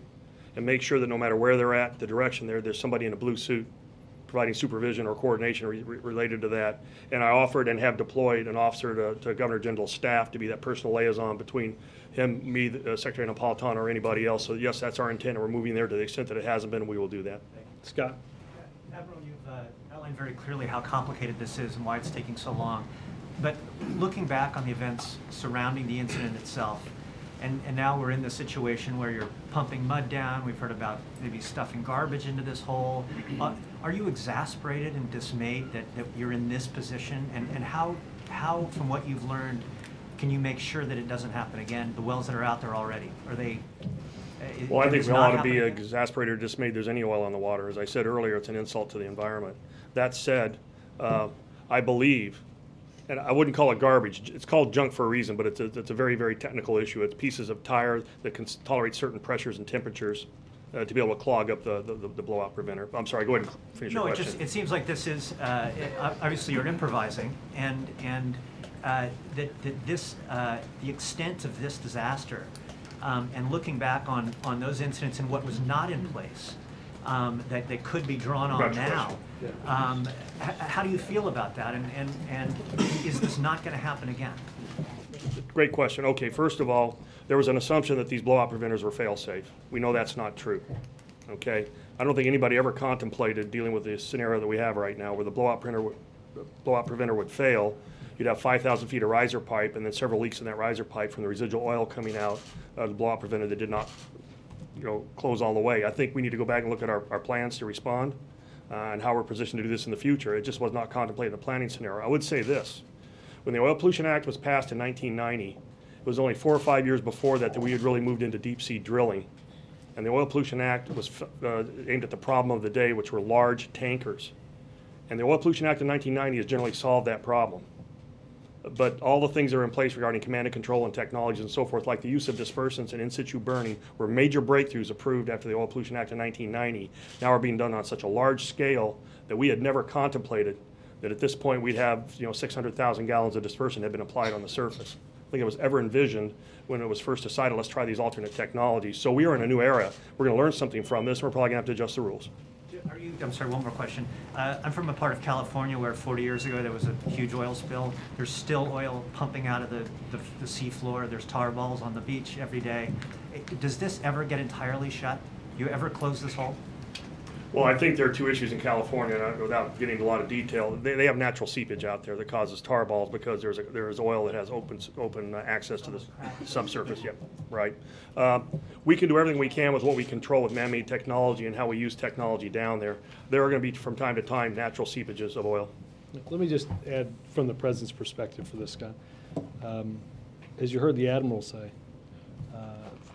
and make sure that no matter where they're at, the direction there's somebody in a blue suit providing supervision or coordination related to that. And I offered and have deployed an officer to Governor Jindal's staff to be that personal liaison between him, me, Secretary Napolitano, or anybody else. So yes, that's our intent, and we're moving there to the extent that it hasn't been, we will do that. Scott? Admiral, you've outlined very clearly how complicated this is and why it's taking so long. But looking back on the events surrounding the incident itself, and now we're in the situation where you're pumping mud down, we've heard about maybe stuffing garbage into this hole. Are you exasperated and dismayed that you're in this position? And how, from what you've learned, can you make sure that it doesn't happen again? The wells that are out there already, are they? Well, I think we ought to be exasperated or dismayed there's any oil on the water. As I said earlier, it's an insult to the environment. That said, I believe, and I wouldn't call it garbage, it's called junk for a reason, but it's a very, very technical issue. It's pieces of tire that can tolerate certain pressures and temperatures to be able to clog up the blowout preventer. I'm sorry, go ahead and finish your question. No, it seems like this is, obviously you're improvising, and that this, the extent of this disaster, and looking back on those incidents and what was not in place, that could be drawn on now. How do you feel about that, and is this not going to happen again? Great question. Okay, first of all, there was an assumption that these blowout preventers were fail-safe. We know that's not true. Okay, I don't think anybody ever contemplated dealing with the scenario that we have right now, where the blowout preventer would fail. You'd have 5,000 feet of riser pipe, and then several leaks in that riser pipe from the residual oil coming out of the blowout preventer that did not, close all the way. I think we need to go back and look at our plans to respond. and how we're positioned to do this in the future. It just was not contemplated in the planning scenario. I would say this. When the Oil Pollution Act was passed in 1990, it was only 4 or 5 years before that we had really moved into deep sea drilling. And the Oil Pollution Act was aimed at the problem of the day, which were large tankers. And the Oil Pollution Act of 1990 has generally solved that problem. But all the things that are in place regarding command and control and technologies and so forth, like the use of dispersants and in situ burning, were major breakthroughs approved after the Oil Pollution Act of 1990. Now are being done on such a large scale that we had never contemplated that at this point we'd have 600,000 gallons of dispersant had been applied on the surface. I think it was ever envisioned when it was first decided, let's try these alternate technologies. So we are in a new era. We're going to learn something from this. We're probably going to have to adjust the rules. I'm sorry, one more question. I'm from a part of California where 40 years ago there was a huge oil spill. There's still oil pumping out of the sea floor. There's tar balls on the beach every day. Does this ever get entirely shut? You ever close this hole? Well, I think there are two issues in California, and without getting into a lot of detail. They have natural seepage out there that causes tar balls because there is oil that has open access to the subsurface. Yep, right. We can do everything we can with what we control with man-made technology and how we use technology down there. There are going to be, from time to time, natural seepages of oil. Let me just add from the President's perspective for this, Scott. As you heard the Admiral say,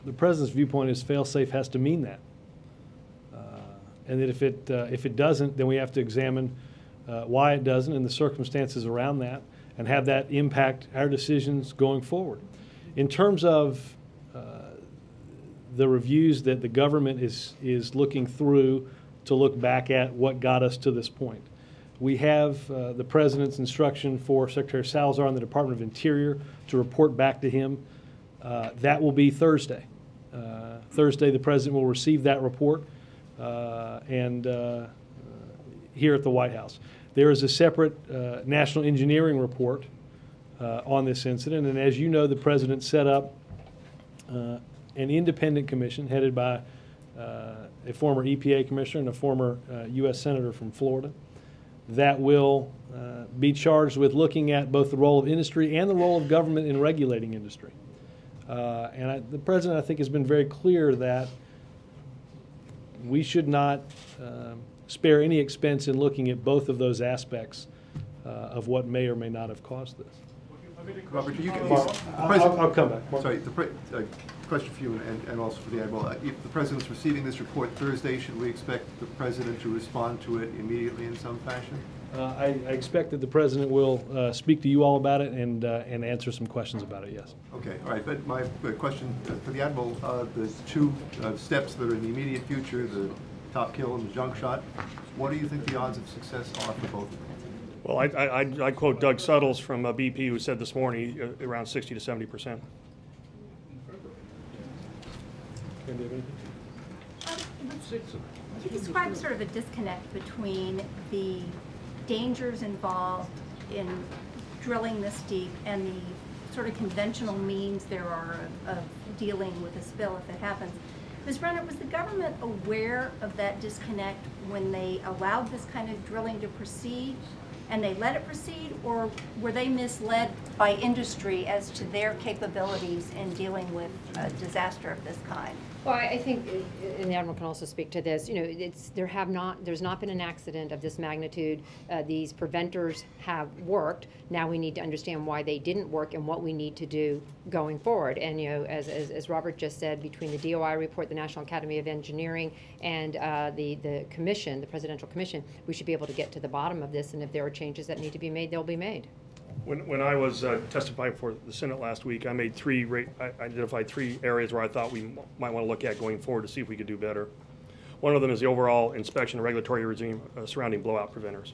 the President's viewpoint is fail-safe has to mean that. And that if it doesn't, then we have to examine why it doesn't and the circumstances around that and have that impact our decisions going forward. In terms of the reviews that the government is looking through to look back at what got us to this point, we have the President's instruction for Secretary Salazar and the Department of Interior to report back to him. That will be Thursday. Thursday, the President will receive that report. Here at the White House. There is a separate national engineering report on this incident, and as you know, the President set up an independent commission headed by a former EPA commissioner and a former U.S. Senator from Florida that will be charged with looking at both the role of industry and the role of government in regulating industry. The President, I think, has been very clear that we should not spare any expense in looking at both of those aspects of what may or may not have caused this. Robert, you can, I'll come back. Sorry, question for you and also for the Admiral. If the President's receiving this report Thursday, should we expect the President to respond to it immediately in some fashion? I expect that the President will speak to you all about it and answer some questions about it, yes. Okay, all right. But my question for the Admiral, the two steps that are in the immediate future, the top kill and the junk shot, what do you think the odds of success are for both of them? Well, I quote Doug Suttles from BP, who said this morning around 60 to 70%. You described sort of a disconnect between the dangers involved in drilling this deep and the sort of conventional means there are of dealing with a spill if it happens. Ms. Brenner, was the government aware of that disconnect when they allowed this kind of drilling to proceed and they let it proceed, or were they misled by industry as to their capabilities in dealing with a disaster of this kind? Well, I think, and the Admiral can also speak to this, you know, there's not been an accident of this magnitude. These preventers have worked. Now we need to understand why they didn't work and what we need to do going forward. And, you know, as Robert just said, between the DOI report, the National Academy of Engineering, and the commission, the Presidential Commission, we should be able to get to the bottom of this, and if there are changes that need to be made, they'll be made. When I was testifying for the Senate last week, I identified three areas where I thought we might want to look at going forward to see if we could do better. One of them is the overall inspection and regulatory regime surrounding blowout preventers,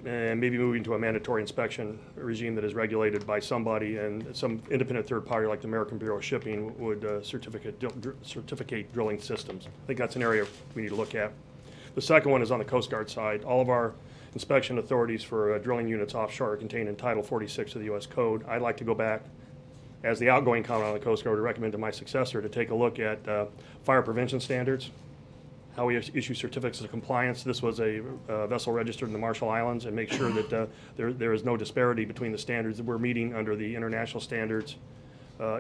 and maybe moving to a mandatory inspection regime that is regulated by somebody, and some independent third party like the American Bureau of Shipping would certificate drilling systems. I think that's an area we need to look at. The second one is on the Coast Guard side. All of our inspection authorities for drilling units offshore are contained in Title 46 of the U.S. Code. I'd like to go back as the outgoing Commandant on the Coast Guard to recommend to my successor to take a look at fire prevention standards, how we issue certificates of compliance. This was a vessel registered in the Marshall Islands, and make sure that there is no disparity between the standards that we're meeting under the international standards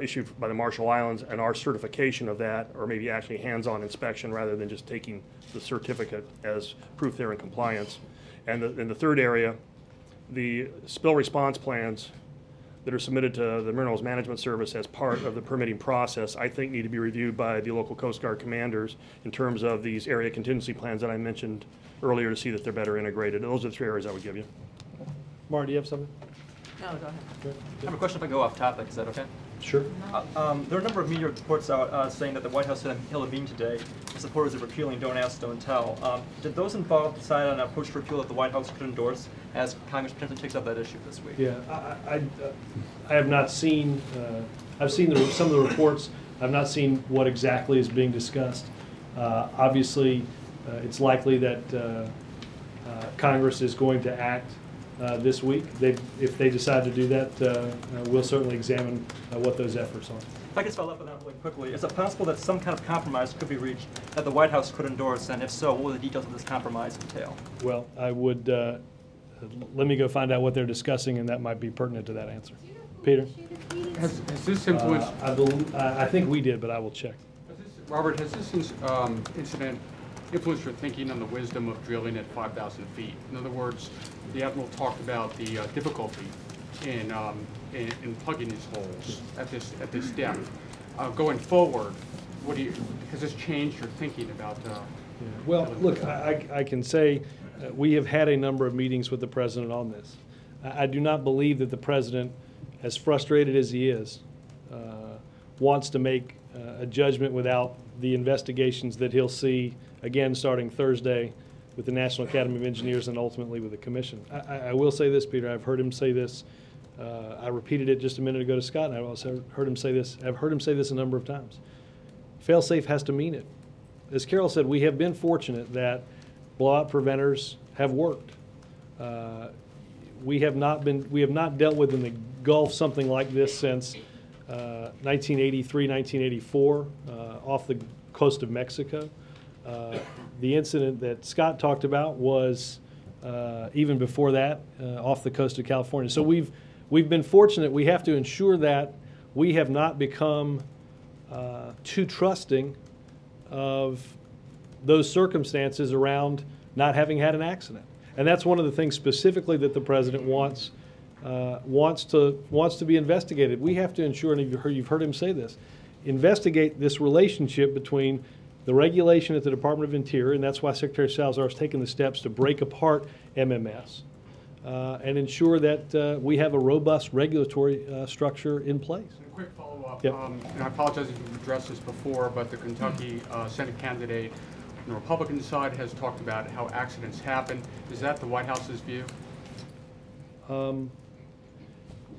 issued by the Marshall Islands, and our certification of that, or maybe actually hands-on inspection rather than just taking the certificate as proof they're in compliance. And in the third area, the spill response plans that are submitted to the Minerals Management Service as part of the permitting process, I think need to be reviewed by the local Coast Guard commanders in terms of these area contingency plans that I mentioned earlier to see that they're better integrated. Those are the three areas I would give you. Mark, do you have something? No, go ahead. I have a question if I go off topic. Is that okay? Sure. There are a number of media reports out saying that the White House sent a Hill of Beam today. The supporters of repealing Don't Ask, Don't Tell. Did those involved decide on an approach to repeal that the White House could endorse as Congress potentially takes up that issue this week? Yeah, I have not seen, I've seen some of the reports. I've not seen what exactly is being discussed. Obviously, it's likely that Congress is going to act this week. If they decide to do that, we'll certainly examine what those efforts are. If I could follow up on that really quickly, is it possible that some kind of compromise could be reached that the White House could endorse, and if so, what would the details of this compromise entail? Well, I would, let me go find out what they're discussing, and that might be pertinent to that answer. Peter? Has this influenced? I think we did, but I will check. Robert, has this incident influenced your thinking on the wisdom of drilling at 5,000 feet? In other words, the Admiral talked about the difficulty in plugging these holes at this depth. Going forward, has this changed your thinking about? Well, look, I can say we have had a number of meetings with the President on this. I do not believe that the President, as frustrated as he is, wants to make a judgment without the investigations that he'll see, again, starting Thursday with the National Academy of Engineers and ultimately with the Commission. I will say this, Peter, I've heard him say this. I repeated it just a minute ago to Scott, and I also heard him say this. I've heard him say this a number of times. Fail-safe has to mean it. As Carol said, we have been fortunate that blowout preventers have worked. We have not dealt with in the Gulf something like this since 1983, 1984, off the coast of Mexico. The incident that Scott talked about was even before that, off the coast of California. So we've been fortunate. We have to ensure that we have not become too trusting of those circumstances around not having had an accident. And that's one of the things specifically that the President wants to be investigated. We have to ensure, and you've heard him say this, investigate this relationship between the regulation at the Department of Interior, and that's why Secretary Salazar has taken the steps to break apart MMS and ensure that we have a robust regulatory structure in place. A quick follow-up. Yep. And I apologize if you've addressed this before, but the Kentucky Senate candidate on the Republican side has talked about how accidents happen. Is that the White House's view?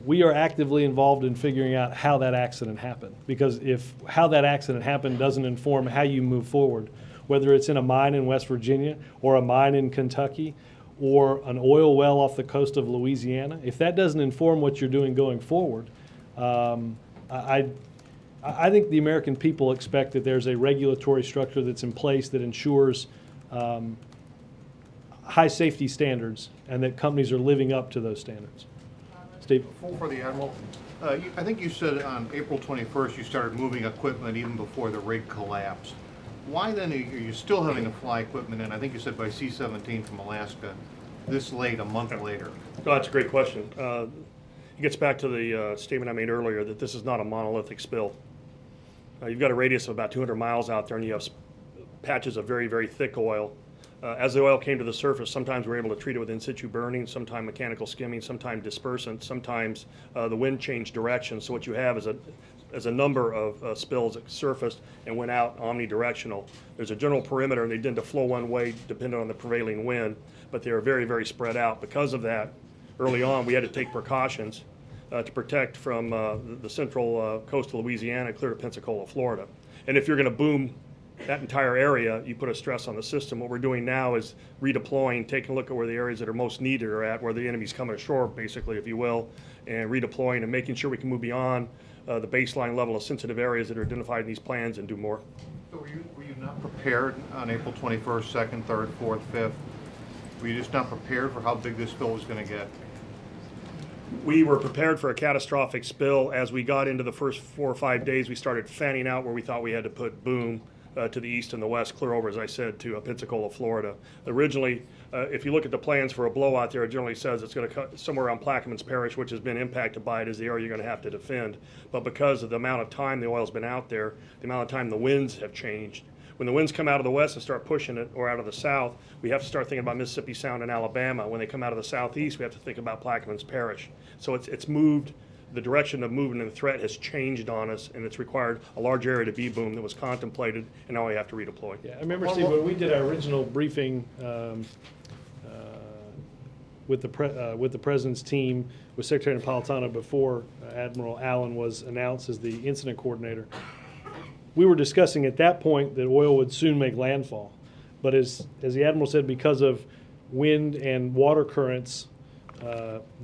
We are actively involved in figuring out how that accident happened, because if how that accident happened doesn't inform how you move forward, whether it's in a mine in West Virginia or a mine in Kentucky or an oil well off the coast of Louisiana, if that doesn't inform what you're doing going forward, I think the American people expect that there's a regulatory structure that's in place that ensures high safety standards and that companies are living up to those standards. Steve? For the Admiral, I think you said on April 21st you started moving equipment even before the rig collapsed. Why then are you still having to fly equipment in, I think you said by C-17 from Alaska, this late, a month later? Oh, that's a great question. It gets back to the statement I made earlier that this is not a monolithic spill. You've got a radius of about 200 miles out there, and you have patches of very, very thick oil. As the oil came to the surface, sometimes we're able to treat it with in situ burning, sometimes mechanical skimming, sometimes dispersant, sometimes the wind changed direction. So what you have is a number of spills that surfaced and went out omnidirectional. There's a general perimeter, and they tend to flow one way depending on the prevailing wind, but they are very, very spread out. Because of that, early on, we had to take precautions to protect from the central coast of Louisiana clear to Pensacola, Florida. And if you're going to boom that entire area, you put a stress on the system. What we're doing now is redeploying, taking a look at where the areas that are most needed are at, where the enemy's coming ashore, basically, if you will, and redeploying and making sure we can move beyond the baseline level of sensitive areas that are identified in these plans and do more. So were you not prepared on April 21st, 2nd, 3rd, 4th, 5th? Were you just not prepared for how big this spill was going to get? We were prepared for a catastrophic spill. As we got into the first 4 or 5 days, we started fanning out where we thought we had to put boom to the east and the west, clear over, as I said, to Pensacola, Florida. Originally, if you look at the plans for a blowout there, it generally says it's going to cut somewhere around Plaquemines Parish, which has been impacted by it, is the area you're going to have to defend. But because of the amount of time the oil's been out there, the amount of time the winds have changed, when the winds come out of the west and start pushing it, or out of the south, we have to start thinking about Mississippi Sound and Alabama. When they come out of the southeast, we have to think about Plaquemines Parish. So it's moved, the direction of movement and the threat has changed on us, and it's required a large area to be boomed that was contemplated, and now we have to redeploy. Yeah, I remember, Steve, when we did our original briefing with the President's team, with Secretary Napolitano before Admiral Allen was announced as the incident coordinator, we were discussing at that point that oil would soon make landfall. But as the Admiral said, because of wind and water currents,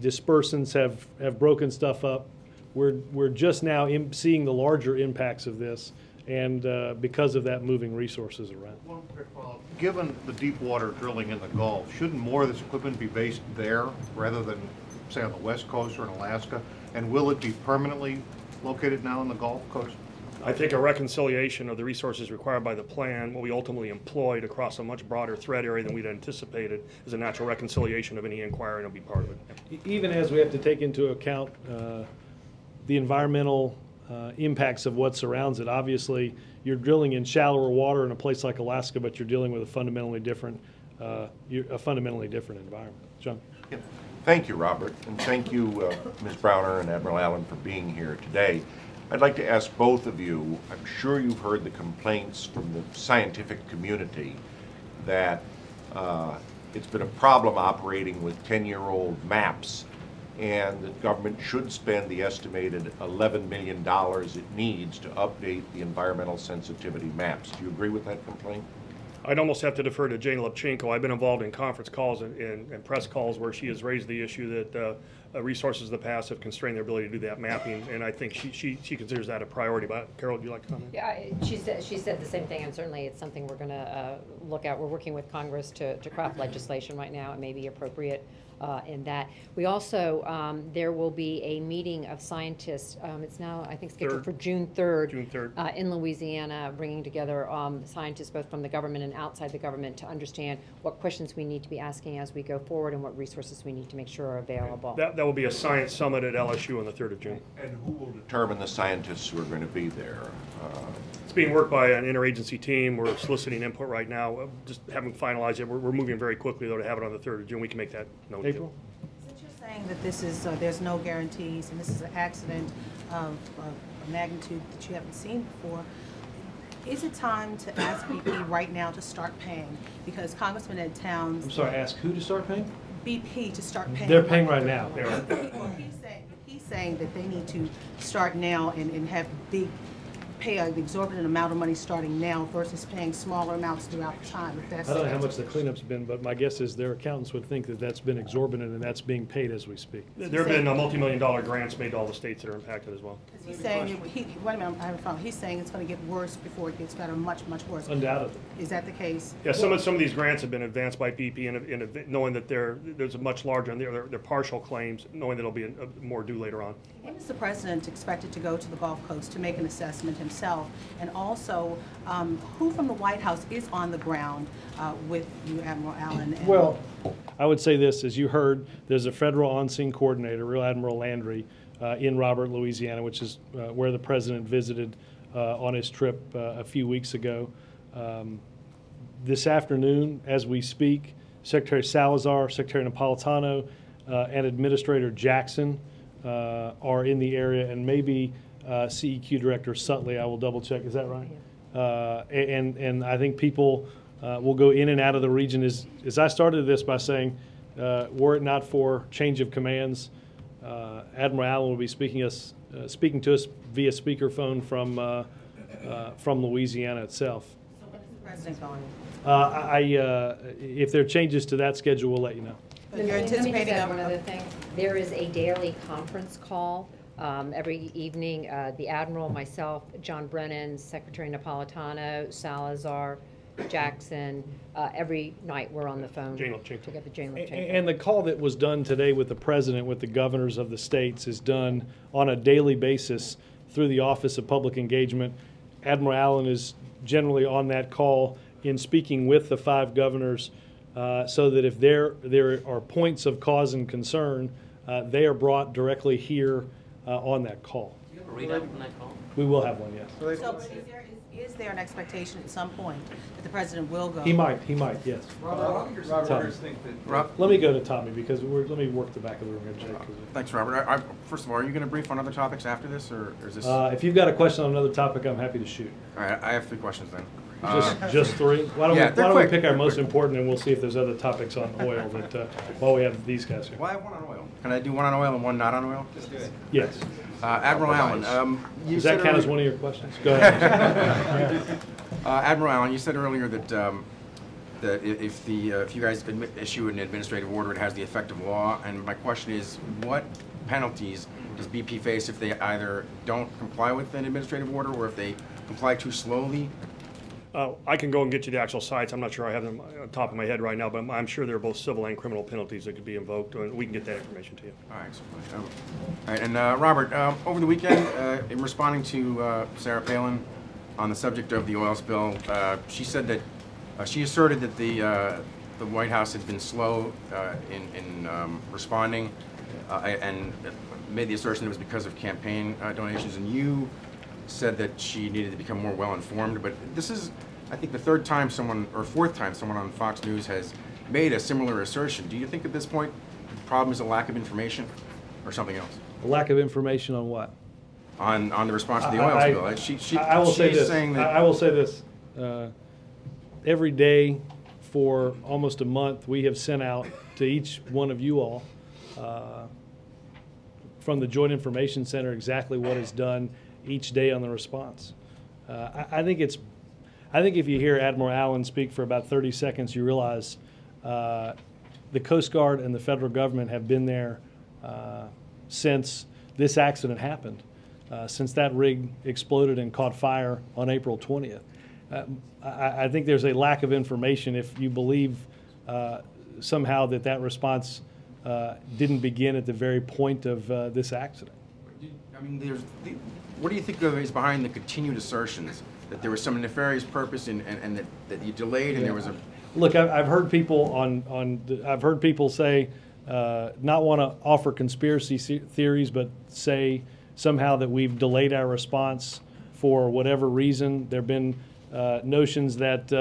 dispersants have broken stuff up. We're just now seeing the larger impacts of this, and because of that, moving resources around. One quick follow-up. Given the deep water drilling in the Gulf, shouldn't more of this equipment be based there rather than, say, on the West Coast or in Alaska? And will it be permanently located now in the Gulf Coast? I think a reconciliation of the resources required by the plan, what we ultimately employed across a much broader threat area than we'd anticipated, is a natural reconciliation of any inquiry, and it'll be part of it. Even as we have to take into account the environmental impacts of what surrounds it. Obviously, you're drilling in shallower water in a place like Alaska, but you're dealing with a fundamentally different environment. John? Yeah. Thank you, Robert, and thank you, Ms. Browner and Admiral Allen, for being here today. I'd like to ask both of you, I'm sure you've heard the complaints from the scientific community that it's been a problem operating with 10-year-old maps, and that government should spend the estimated $11 million it needs to update the environmental sensitivity maps. Do you agree with that complaint? I'd almost have to defer to Jane Lubchenco. I've been involved in conference calls and press calls where she has raised the issue that resources of the past have constrained their ability to do that mapping, and I think she considers that a priority. But Carol, would you like to comment? Yeah, she said the same thing, and certainly it's something we're going to look at. We're working with Congress to craft legislation right now. It may be appropriate in that. We also, there will be a meeting of scientists. It's now, I think, scheduled for June 3rd, in Louisiana, bringing together scientists both from the government and outside the government to understand what questions we need to be asking as we go forward and what resources we need to make sure are available. That will be a science summit at LSU on the 3rd of June. And who will determine the scientists who are going to be there? It's being worked by an interagency team. We're soliciting input right now. Just haven't finalized it. We're moving very quickly, though, to have it on the 3rd of June. We can make that known. April? Since you're saying that this is, there's no guarantees, and this is an accident of a magnitude that you haven't seen before, is it time to ask BP right now to start paying? Because Congressman Ed Towns... I'm sorry, ask who to start paying? BP to start paying. They're paying right now. He's saying that they need to start now and have pay an exorbitant amount of money starting now versus paying smaller amounts throughout the time. If that's I don't know how much the cleanup's been, but my guess is their accountants would think that that's been exorbitant and that's being paid as we speak. There have been multi-million-dollar grants made to all the states that are impacted as well. He's saying, wait a minute, I haven't found. He's saying it's going to get worse before it gets better, much, much worse. Undoubtedly. Is that the case? Yeah, some of these grants have been advanced by BP, and knowing that there's a much larger, and they're partial claims, knowing that there'll be more due later on. When is the president expected to go to the Gulf Coast to make an assessment himself? And also, who from the White House is on the ground with you, Admiral Allen? Well, I would say this, as you heard, there's a federal on-scene coordinator, Rear Admiral Landry, in Robert, Louisiana, which is where the president visited on his trip a few weeks ago. This afternoon, as we speak, Secretary Salazar, Secretary Napolitano, and Administrator Jackson are in the area, and maybe CEQ Director Sutley. I will double check. Is that right? And I think people will go in and out of the region. As I started this by saying, were it not for change of commands, Admiral Allen will be speaking to us via speakerphone from Louisiana itself. So when is the president going? If there are changes to that schedule, we'll let you know. But you're anticipating one other thing. There is a daily conference call every evening. The Admiral, myself, John Brennan, Secretary Napolitano, Salazar, Jackson. Every night we're on the phone together. Jane Lipchenko. And the call that was done today with the president, with the governors of the states, is done on a daily basis through the Office of Public Engagement. Admiral Allen is generally on that call in speaking with the 5 governors, so that if there are points of cause and concern, they are brought directly here on that call. Do you have a readout from that call? We will have one, yes. So, but is there an expectation at some point that the president will go? He might, yes. Robert, think that Let me go to Tommy, because let me work the back of the room here, Jake. Thanks, Robert. First of all, are you going to brief on other topics after this, or is this? If you've got a question on another topic, I'm happy to shoot. All right, I have 3 questions then. Just 3? Why don't we quick. pick our most important, and we'll see if there's other topics on oil that while we have these guys here. Well, I have one on oil. Can I do one on oil and one not on oil? Just do it. Yes. Admiral Allen, Does that count as one of your questions? Go ahead. Admiral Allen, you said earlier that if you guys issue an administrative order, it has the effect of law. And my question is, what penalties does BP face if they either don't comply with an administrative order, or if they comply too slowly? I can go and get you the actual sites. I'm not sure I have them on the top of my head right now, but I'm sure there are both civil and criminal penalties that could be invoked, and we can get that information to you. All right. So, all right. And Robert, over the weekend, in responding to Sarah Palin on the subject of the oil spill, she said that she asserted that the White House had been slow in responding, and made the assertion it was because of campaign donations. And you said that she needed to become more well-informed, but this is, I think, the 3rd time someone, or 4th time someone on Fox News has made a similar assertion. Do you think at this point the problem is a lack of information, or something else? A lack of information on what? On the response to the oil spill. I will say this. Saying that I will say this. Every day for almost a month, we have sent out to each one of you all from the Joint Information Center exactly what is done each day on the response. I think if you hear Admiral Allen speak for about 30 seconds, you realize the Coast Guard and the federal government have been there since this accident happened, since that rig exploded and caught fire on April 20th. I think there's a lack of information if you believe somehow that response didn't begin at the very point of this accident. I mean, what do you think is behind the continued assertions that there was some nefarious purpose and that you delayed and there was a... Look, I've heard people I've heard people say, not want to offer conspiracy theories, but say somehow that we've delayed our response for whatever reason. There have been notions that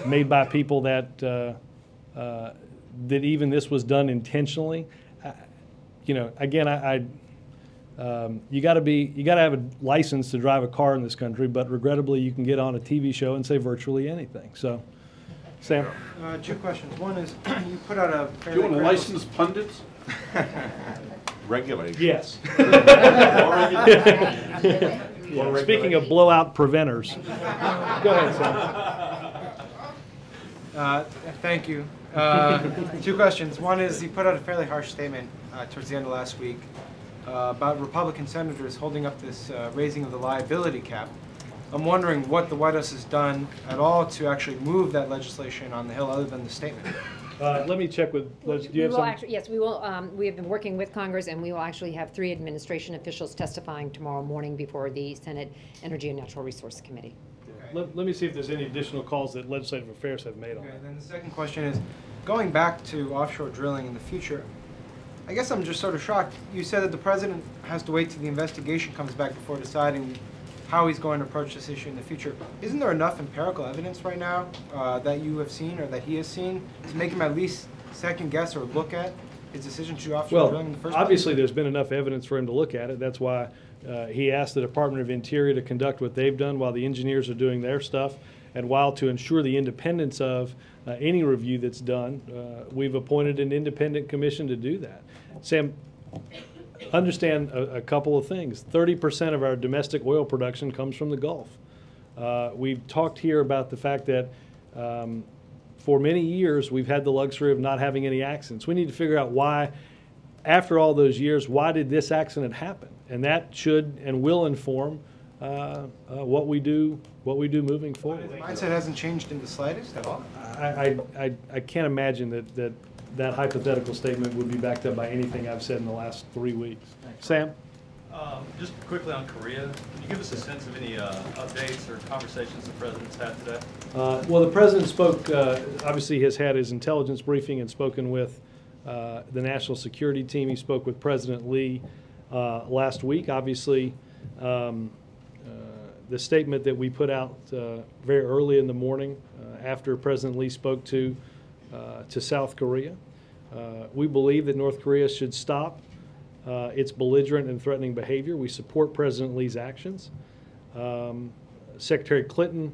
made by people that even this was done intentionally. Again, you got to have a license to drive a car in this country, but regrettably, you can get on a TV show and say virtually anything. So, Sam. 2 questions. One is, you put out a Do you want to license pundits? Regulation. Yes. Speaking of blowout preventers, go ahead, Sam. Thank you. 2 questions. One is, you put out a fairly harsh statement towards the end of last week about Republican senators holding up this raising of the liability cap. I'm wondering what the White House has done at all to actually move that legislation on the Hill, other than the statement. Let me check with. Do you have something? Yes, we will. We have been working with Congress, and we will actually have 3 administration officials testifying tomorrow morning before the Senate Energy and Natural Resources Committee. Let me see if there's any additional calls that Legislative Affairs have made on that. And then the second question is, going back to offshore drilling in the future, I guess I'm just sort of shocked. You said that the president has to wait till the investigation comes back before deciding how he's going to approach this issue in the future. Isn't there enough empirical evidence right now that you have seen or that he has seen to make him at least second guess or look at his decision to do offshore drilling in the first place? Obviously there's been enough evidence for him to look at it. That's why he asked the Department of Interior to conduct what they've done while the engineers are doing their stuff, and while to ensure the independence of any review that's done, we've appointed an independent commission to do that. Sam, understand a couple of things. 30% of our domestic oil production comes from the Gulf. We've talked here about the fact that for many years we've had the luxury of not having any accidents. We need to figure out why, after all those years, why did this accident happen? And that should and will inform what we do moving forward. Mindset hasn't changed in the slightest at all? I can't imagine that hypothetical statement would be backed up by anything I've said in the last 3 weeks. Sam? Just quickly on Korea, can you give us a sense of any updates or conversations the President's had today? Well, the President spoke, obviously he has had his intelligence briefing and spoken with the national security team. He spoke with President Lee last week. Obviously, the statement that we put out very early in the morning after President Lee spoke to South Korea, we believe that North Korea should stop its belligerent and threatening behavior. We support President Lee's actions. Secretary Clinton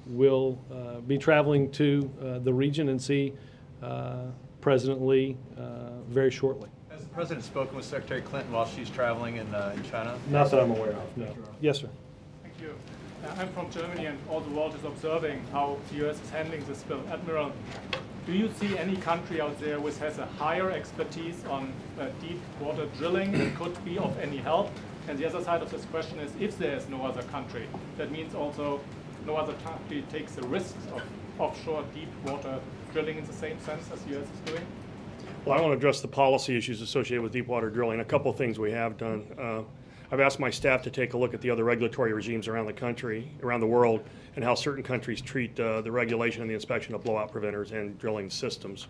will be traveling to the region and see President Lee very shortly. Has the President spoken with Secretary Clinton while she's traveling in China? Not that I'm aware of, no. Yes, sir. Thank you. I'm from Germany, and all the world is observing how the U.S. is handling this bill. Admiral, do you see any country out there which has a higher expertise on deep water drilling that could be of any help? And the other side of this question is, if there is no other country, that means also no other country takes the risks of offshore deep water drilling in the same sense as the U.S. is doing? Well, I want to address the policy issues associated with deep water drilling. A couple of things we have done. I've asked my staff to take a look at the other regulatory regimes around the country, around the world, and how certain countries treat the regulation and the inspection of blowout preventers and drilling systems.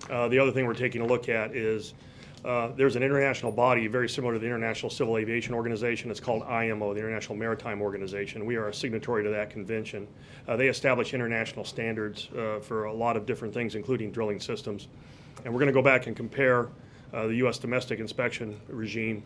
The other thing we're taking a look at is there's an international body very similar to the International Civil Aviation Organization. It's called IMO, the International Maritime Organization. We are a signatory to that convention. They establish international standards for a lot of different things, including drilling systems. And we're going to go back and compare the U.S. domestic inspection regime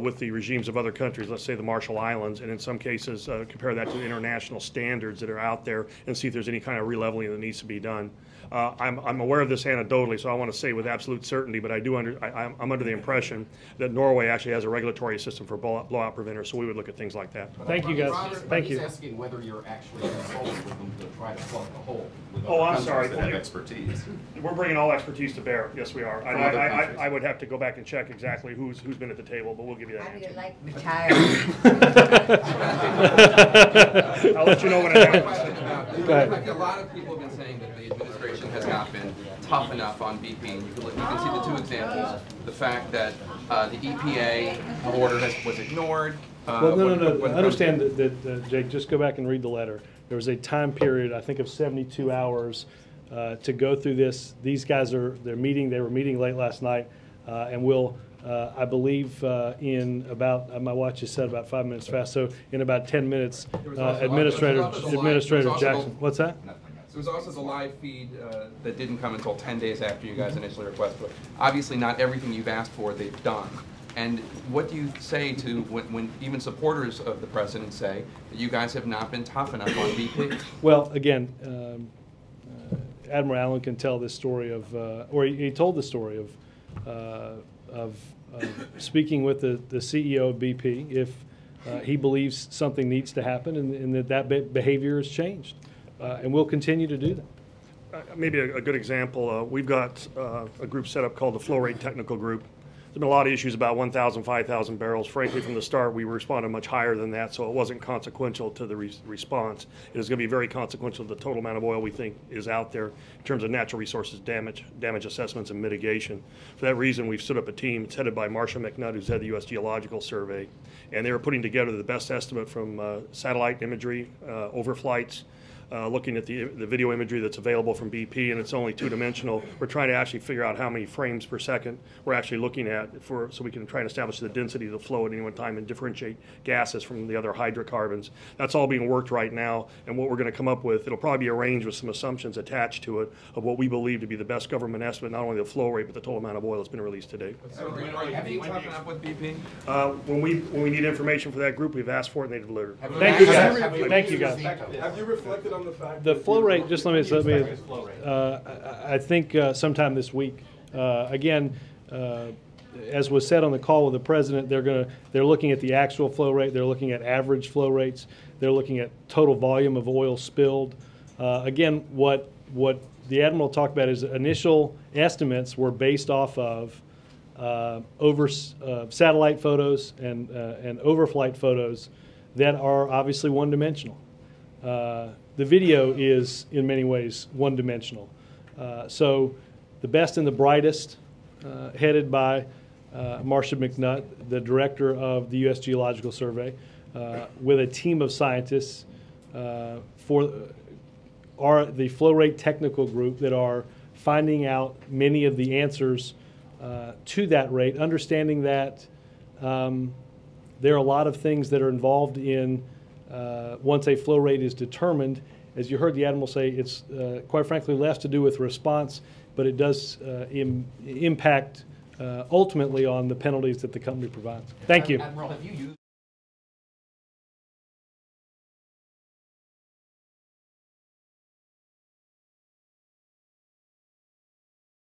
with the regimes of other countries, let's say the Marshall Islands, and in some cases compare that to the international standards that are out there and see if there's any kind of releveling that needs to be done. I'm aware of this anecdotally, so I want to say with absolute certainty, but I'm under the impression that Norway actually has a regulatory system for blowout preventers, so we would look at things like that. Thank you, guys. Thank you. He's asking whether you're actually consulting with them to try to plug the hole with Oh, other I'm sorry. countries that have expertise. We're bringing all expertise to bear. Yes, we are. From other countries. I would have to go back and check exactly who's been at the table, but we'll give you that answer. I'll let you know when it happens. Go ahead. A lot of people have been saying that the administration has not been tough enough on BP. And you can see the two examples. The fact that the EPA order was ignored. Well, no. I understand that, Jake, just go back and read the letter. There was a time period, I think, of 72 hours to go through this. These guys they were meeting late last night, and we'll, I believe, in about, my watch just said about 5 minutes fast, so in about 10 minutes, Administrator Jackson, what's that? There was also the live feed that didn't come until 10 days after you guys initially requested it. Obviously, not everything you've asked for, they've done. And what do you say to when even supporters of the president say that you guys have not been tough enough on BP? Well, again, Admiral Allen can tell this story of, or he told the story of speaking with the CEO of BP if he believes something needs to happen and that behavior has changed. And we'll continue to do that. Maybe a good example, we've got a group set up called the Flow Rate Technical Group. There's been a lot of issues about 1,000, 5,000 barrels. Frankly, from the start, we responded much higher than that, so it wasn't consequential to the response. It is going to be very consequential to the total amount of oil we think is out there in terms of natural resources damage assessments and mitigation. For that reason, we've stood up a team. It's headed by Marshall McNutt, who's head of the U.S. Geological Survey, and they are putting together the best estimate from satellite imagery, overflights, looking at the video imagery that's available from BP, and it's only two-dimensional. We're trying to actually figure out how many frames per second we're actually looking at so we can try and establish the density of the flow at any one time and differentiate gases from the other hydrocarbons. That's all being worked right now, and what we're going to come up with, it'll probably be arranged with some assumptions attached to it of what we believe to be the best government estimate, not only the flow rate, but the total amount of oil that's been released to date. So are you being tough enough with BP? When we need information for that group, we've asked for it and they delivered. Thank you, guys. Thank you, guys. Have you reflected on the fact the flow rate, just let me I think sometime this week. Again, as was said on the call with the president, they're looking at the actual flow rate. They're looking at average flow rates. They're looking at total volume of oil spilled. Again, what the Admiral talked about is initial estimates were based off of satellite photos and overflight photos that are obviously one-dimensional. The video is, in many ways, one-dimensional. So the best and the brightest, headed by Marcia McNutt, the director of the U.S. Geological Survey, with a team of scientists are the flow rate technical group that are finding out many of the answers to that rate, understanding that there are a lot of things that are involved in once a flow rate is determined. As you heard the Admiral say, it's quite frankly less to do with response, but it does impact ultimately on the penalties that the company provides. Thank you. Admiral, have you used